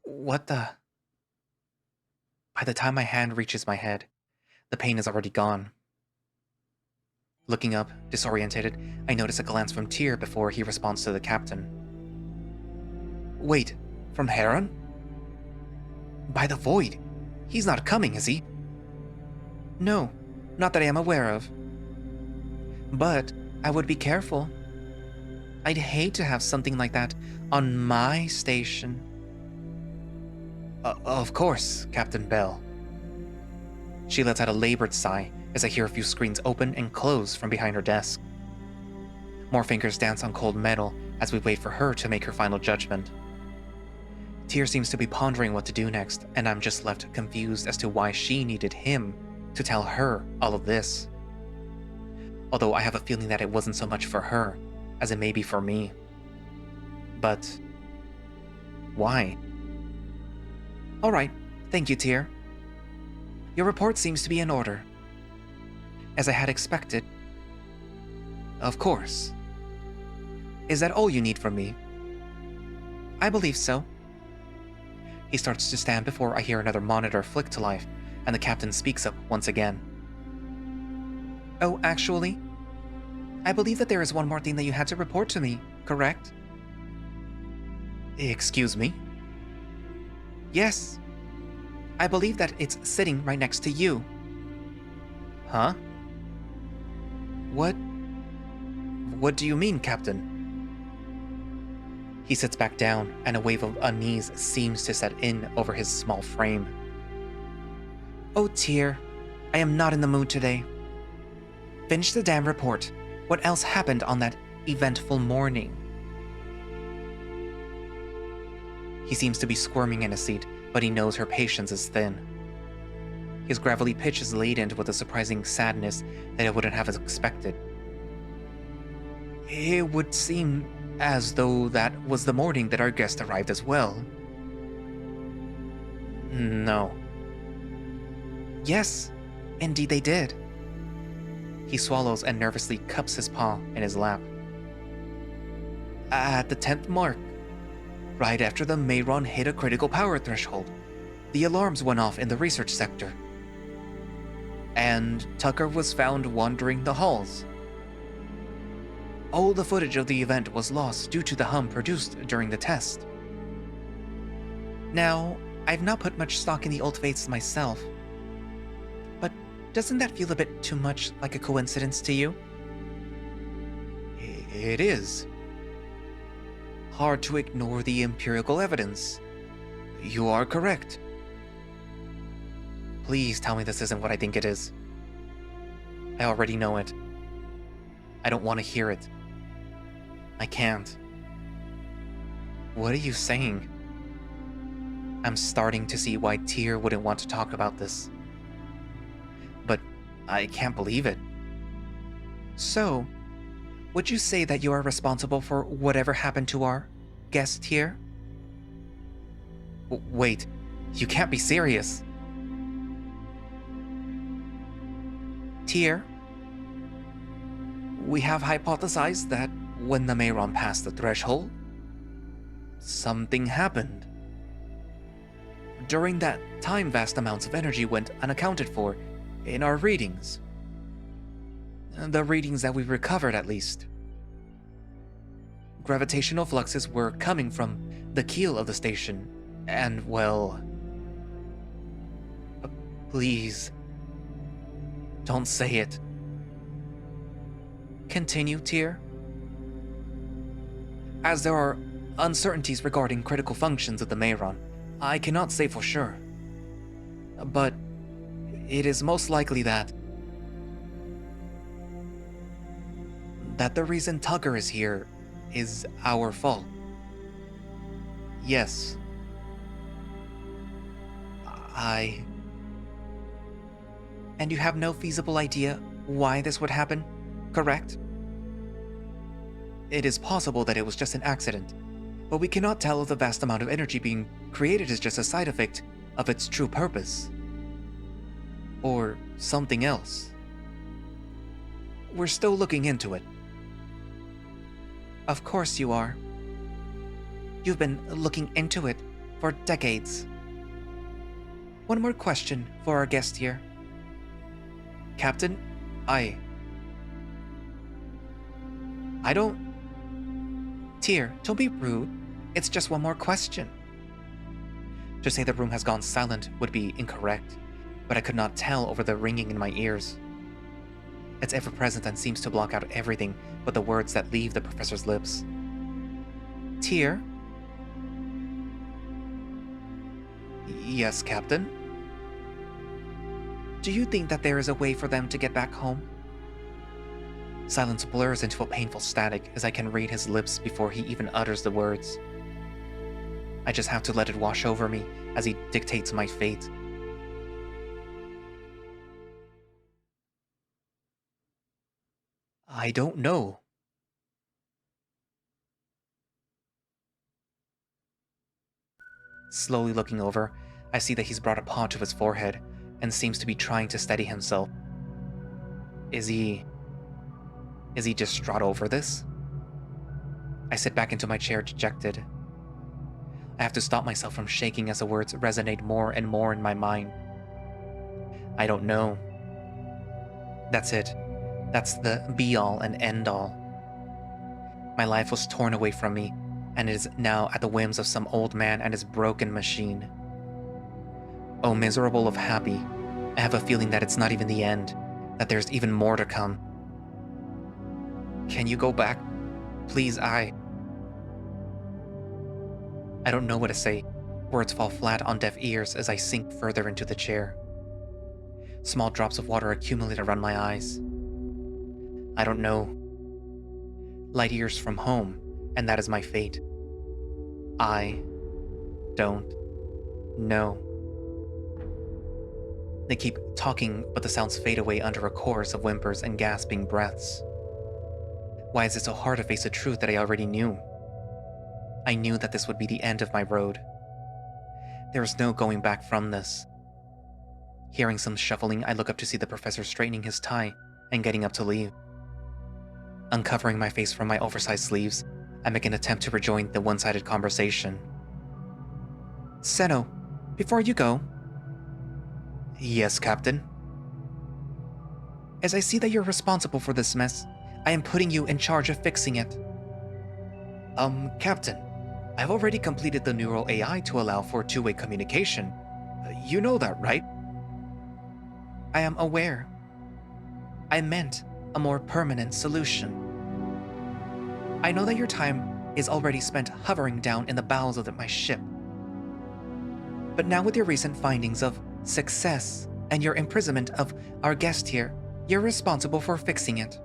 What the... By the time my hand reaches my head, the pain is already gone. Looking up, disorientated, I notice a glance from Tyr before he responds to the captain. Wait, from Heron? By the Void? He's not coming, is he? No, not that I am aware of. But I would be careful. I'd hate to have something like that on my station. Of course, Captain Bell. She lets out a labored sigh as I hear a few screens open and close from behind her desk. More fingers dance on cold metal as we wait for her to make her final judgment. Tyr seems to be pondering what to do next, and I'm just left confused as to why she needed him to tell her all of this. Although I have a feeling that it wasn't so much for her as it may be for me. But why? Alright, thank you, Tyr. Your report seems to be in order. As I had expected. Of course. Is that all you need from me? I believe so. He starts to stand before I hear another monitor flick to life, and the captain speaks up once again. Oh, actually, I believe that there is one more thing that you had to report to me, correct? Excuse me? Yes. I believe that it's sitting right next to you. Huh? What do you mean, Captain? He sits back down, and a wave of unease seems to set in over his small frame. Oh, Tyr, I am not in the mood today. Finish the damn report. What else happened on that eventful morning? He seems to be squirming in his seat, but he knows her patience is thin. His gravelly pitch is laden with a surprising sadness that I wouldn't have expected. It would seem as though that was the morning that our guest arrived as well. No. Yes, indeed they did. He swallows and nervously cups his paw in his lap. At the 10th mark, right after the Mayron hit a critical power threshold, the alarms went off in the research sector. And Tucker was found wandering the halls. All the footage of the event was lost due to the hum produced during the test. Now, I've not put much stock in the old faiths myself, but doesn't that feel a bit too much like a coincidence to you? It is. Hard to ignore the empirical evidence. You are correct. Please tell me this isn't what I think it is. I already know it. I don't want to hear it. I can't. What are you saying? I'm starting to see why Tyr wouldn't want to talk about this. But I can't believe it. So, would you say that you are responsible for whatever happened to our guest here? Wait, you can't be serious. Tyr, we have hypothesized that when the Mayron passed the threshold, something happened. During that time, vast amounts of energy went unaccounted for in our readings. The readings that we recovered, at least. Gravitational fluxes were coming from the keel of the station, and, well... Please, don't say it. Continue, Tyr. As there are uncertainties regarding critical functions of the Mayron, I cannot say for sure. But it is most likely that the reason Tucker is here is our fault. Yes. And you have no feasible idea why this would happen, correct? It is possible that it was just an accident, but we cannot tell if the vast amount of energy being created is just a side effect of its true purpose. Or something else. We're still looking into it. Of course you are. You've been looking into it for decades. One more question for our guest here. Captain, I don't... Tyr, don't be rude. It's just one more question. To say the room has gone silent would be incorrect, but I could not tell over the ringing in my ears. It's ever present and seems to block out everything but the words that leave the professor's lips. Tyr? Yes, Captain? Do you think that there is a way for them to get back home? Silence blurs into a painful static as I can read his lips before he even utters the words. I just have to let it wash over me as he dictates my fate. I don't know. Slowly looking over, I see that he's brought a paw to his forehead and seems to be trying to steady himself. Is he distraught over this? I sit back into my chair dejected. I have to stop myself from shaking as the words resonate more and more in my mind. I don't know. That's it. That's the be-all and end-all. My life was torn away from me, and it is now at the whims of some old man and his broken machine. Oh, miserable of happy, I have a feeling that it's not even the end, that there's even more to come. Can you go back? Please, I don't know what to say. Words fall flat on deaf ears as I sink further into the chair. Small drops of water accumulate around my eyes. I don't know. Light years from home, and that is my fate. I don't know. They keep talking, but the sounds fade away under a chorus of whimpers and gasping breaths. Why is it so hard to face a truth that I already knew? I knew that this would be the end of my road. There is no going back from this. Hearing some shuffling, I look up to see the professor straightening his tie and getting up to leave. Uncovering my face from my oversized sleeves, I make an attempt to rejoin the one-sided conversation. Senno, before you go... Yes, Captain? As I see that you're responsible for this mess, I am putting you in charge of fixing it. Captain, I've already completed the neural AI to allow for two-way communication. You know that, right? I am aware. I meant a more permanent solution. I know that your time is already spent hovering down in the bowels of my ship. But now with your recent findings of success and your imprisonment of our guest here, you're responsible for fixing it.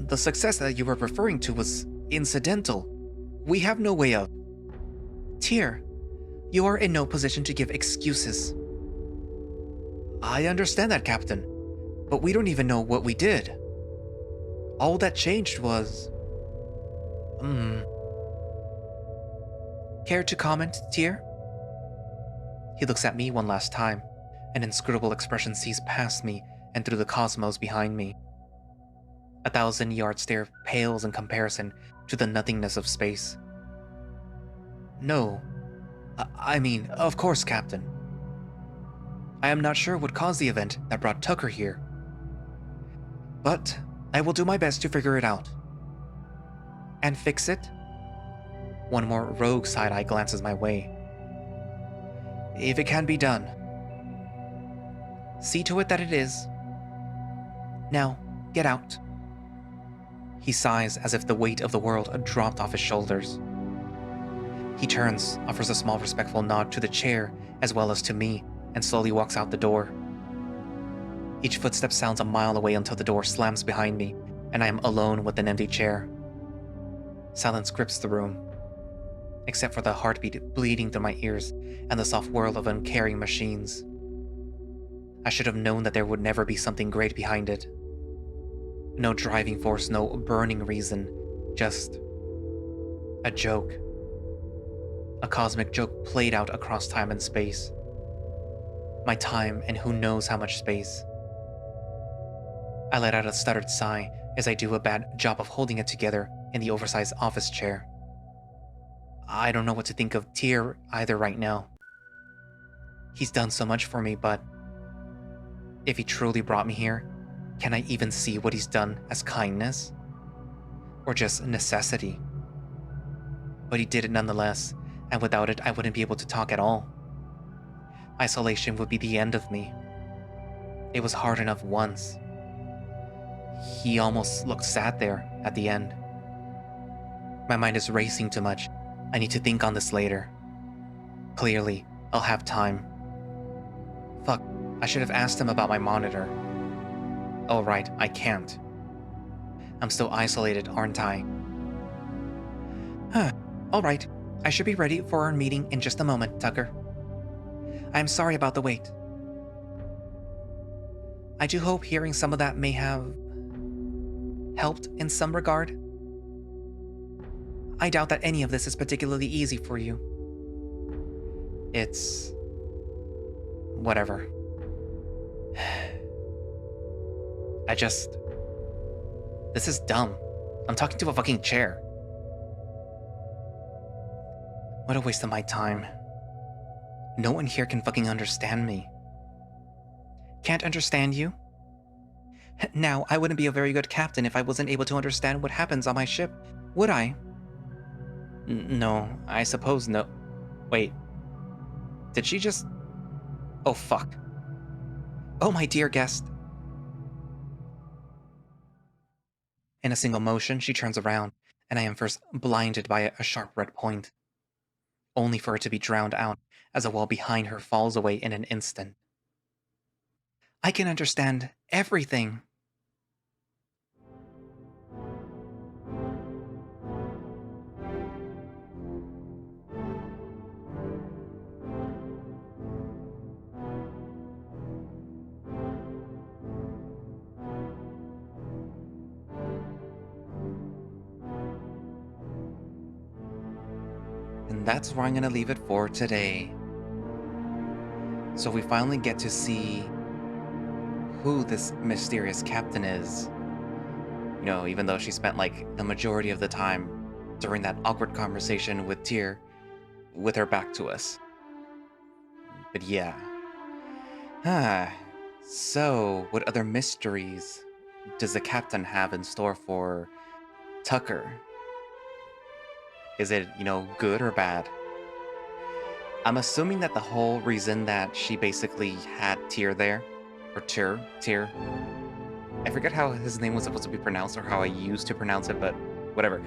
The success that you were referring to was incidental. We have no way of... Tyr, you are in no position to give excuses. I understand that, Captain, but we don't even know what we did. All that changed was... Care to comment, Tyr? He looks at me one last time. An inscrutable expression sees past me and through the cosmos behind me. 1,000-yard stare pales in comparison to the nothingness of space. No. I mean, of course, Captain. I am not sure what caused the event that brought Tucker here. But I will do my best to figure it out. And fix it? One more rogue side-eye glances my way. If it can be done. See to it that it is. Now, get out. He sighs as if the weight of the world had dropped off his shoulders. He turns, offers a small respectful nod to the chair as well as to me, and slowly walks out the door. Each footstep sounds a mile away until the door slams behind me, and I am alone with an empty chair. Silence grips the room, except for the heartbeat bleeding through my ears and the soft whirl of uncaring machines. I should have known that there would never be something great behind it. No driving force, no burning reason. Just a joke. A cosmic joke played out across time and space. My time and who knows how much space. I let out a stuttered sigh as I do a bad job of holding it together in the oversized office chair. I don't know what to think of Tyr either right now. He's done so much for me, but if he truly brought me here, can I even see what he's done as kindness? Or just necessity? But he did it nonetheless, and without it I wouldn't be able to talk at all. Isolation would be the end of me. It was hard enough once. He almost looked sad there at the end. My mind is racing too much. I need to think on this later. Clearly, I'll have time. Fuck, I should have asked him about my monitor. Oh right, I can't. I'm still isolated, aren't I? Huh, alright. I should be ready for our meeting in just a moment, Tucker. I'm sorry about the wait. I do hope hearing some of that may have helped in some regard. I doubt that any of this is particularly easy for you. It's... whatever. This is dumb. I'm talking to a fucking chair. What a waste of my time. No one here can fucking understand me. Can't understand you? Now, I wouldn't be a very good captain if I wasn't able to understand what happens on my ship, would I? No, I suppose no. Wait. Did she just... Oh, fuck. Oh, my dear guest. In a single motion, she turns around, and I am first blinded by a sharp red point, only for it to be drowned out as a wall behind her falls away in an instant. I can understand everything. And that's where I'm going to leave it for today. So we finally get to see who this mysterious captain is. You know, even though she spent like the majority of the time during that awkward conversation with Tyr with her back to us. But yeah. So what other mysteries does the captain have in store for Tucker? Is it, you know, good or bad? I'm assuming that the whole reason that she basically had Tyr there, or Tyr, I forget how his name was supposed to be pronounced or how I used to pronounce it, but whatever.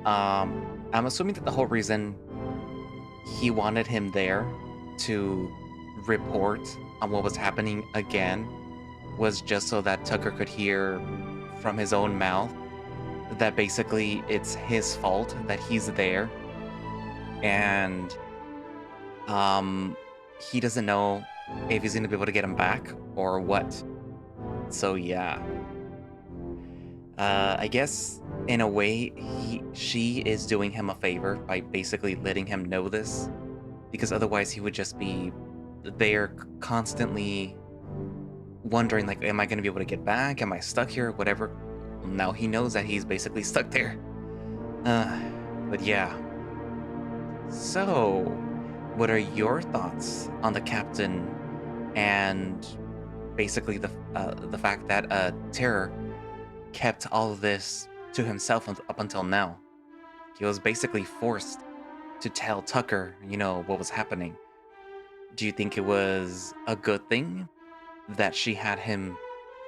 I'm assuming that the whole reason he wanted him there to report on what was happening again was just so that Tucker could hear from his own mouth that basically it's his fault that he's there, and he doesn't know if he's gonna be able to get him back or what. So yeah, I guess in a way she is doing him a favor by basically letting him know this, because otherwise he would just be there constantly wondering like, am I gonna be able to get back? Am I stuck here? Whatever. Now he knows that he's basically stuck there. But yeah. So, what are your thoughts on the captain and basically the fact that Terror kept all of this to himself up until now? He was basically forced to tell Tucker, you know, what was happening. Do you think it was a good thing that she had him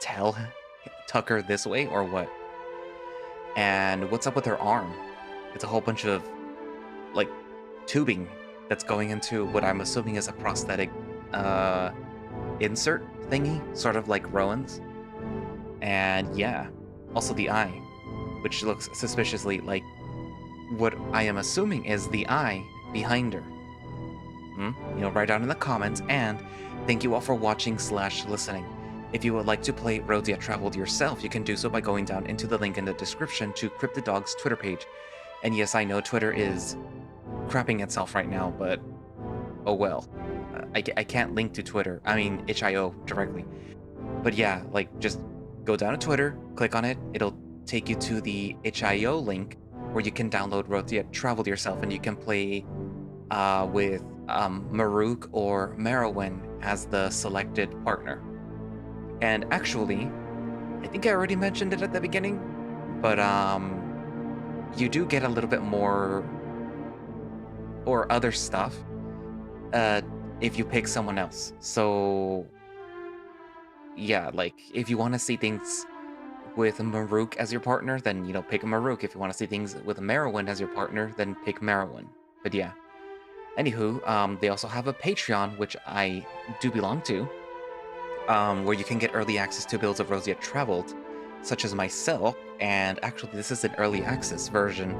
tell Tucker this way, or what? And what's up with her arm? It's a whole bunch of like tubing that's going into what I'm assuming is a prosthetic insert thingy, sort of like Rowan's. And yeah, also the eye, which looks suspiciously like what I am assuming is the eye behind her. You know, write down in the comments, and thank you all for watching / listening. If you would like to play Roads Yet Traveled yourself, you can do so by going down into the link in the description to Cryptid Dog's Twitter page. And yes, I know Twitter is crapping itself right now, but oh well. I can't link to Twitter, I mean itch.io directly. But yeah, like, just go down to Twitter, click on it, it'll take you to the itch.io link where you can download Roads Yet Traveled yourself, and you can play with Maruk or Merowyn as the selected partner. And actually, I think I already mentioned it at the beginning, but you do get a little bit more or other stuff if you pick someone else. So yeah, like, if you want to see things with Maruk as your partner, then, you know, pick Maruk. If you want to see things with Merowyn as your partner, then pick Merowyn. But yeah. Anywho, they also have a Patreon, which I do belong to, where you can get early access to builds of Roads Yet Traveled, such as myself, and actually this is an early access version,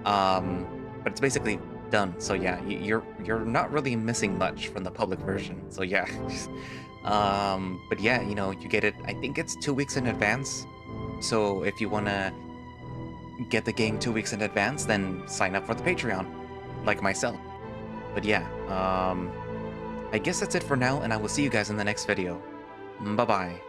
but it's basically done, so yeah, you're not really missing much from the public version, so yeah. But yeah, you know, you get it, I think it's 2 weeks in advance, so if you want to get the game 2 weeks in advance, then sign up for the Patreon, like myself. But yeah, I guess that's it for now, and I will see you guys in the next video. Bye-bye.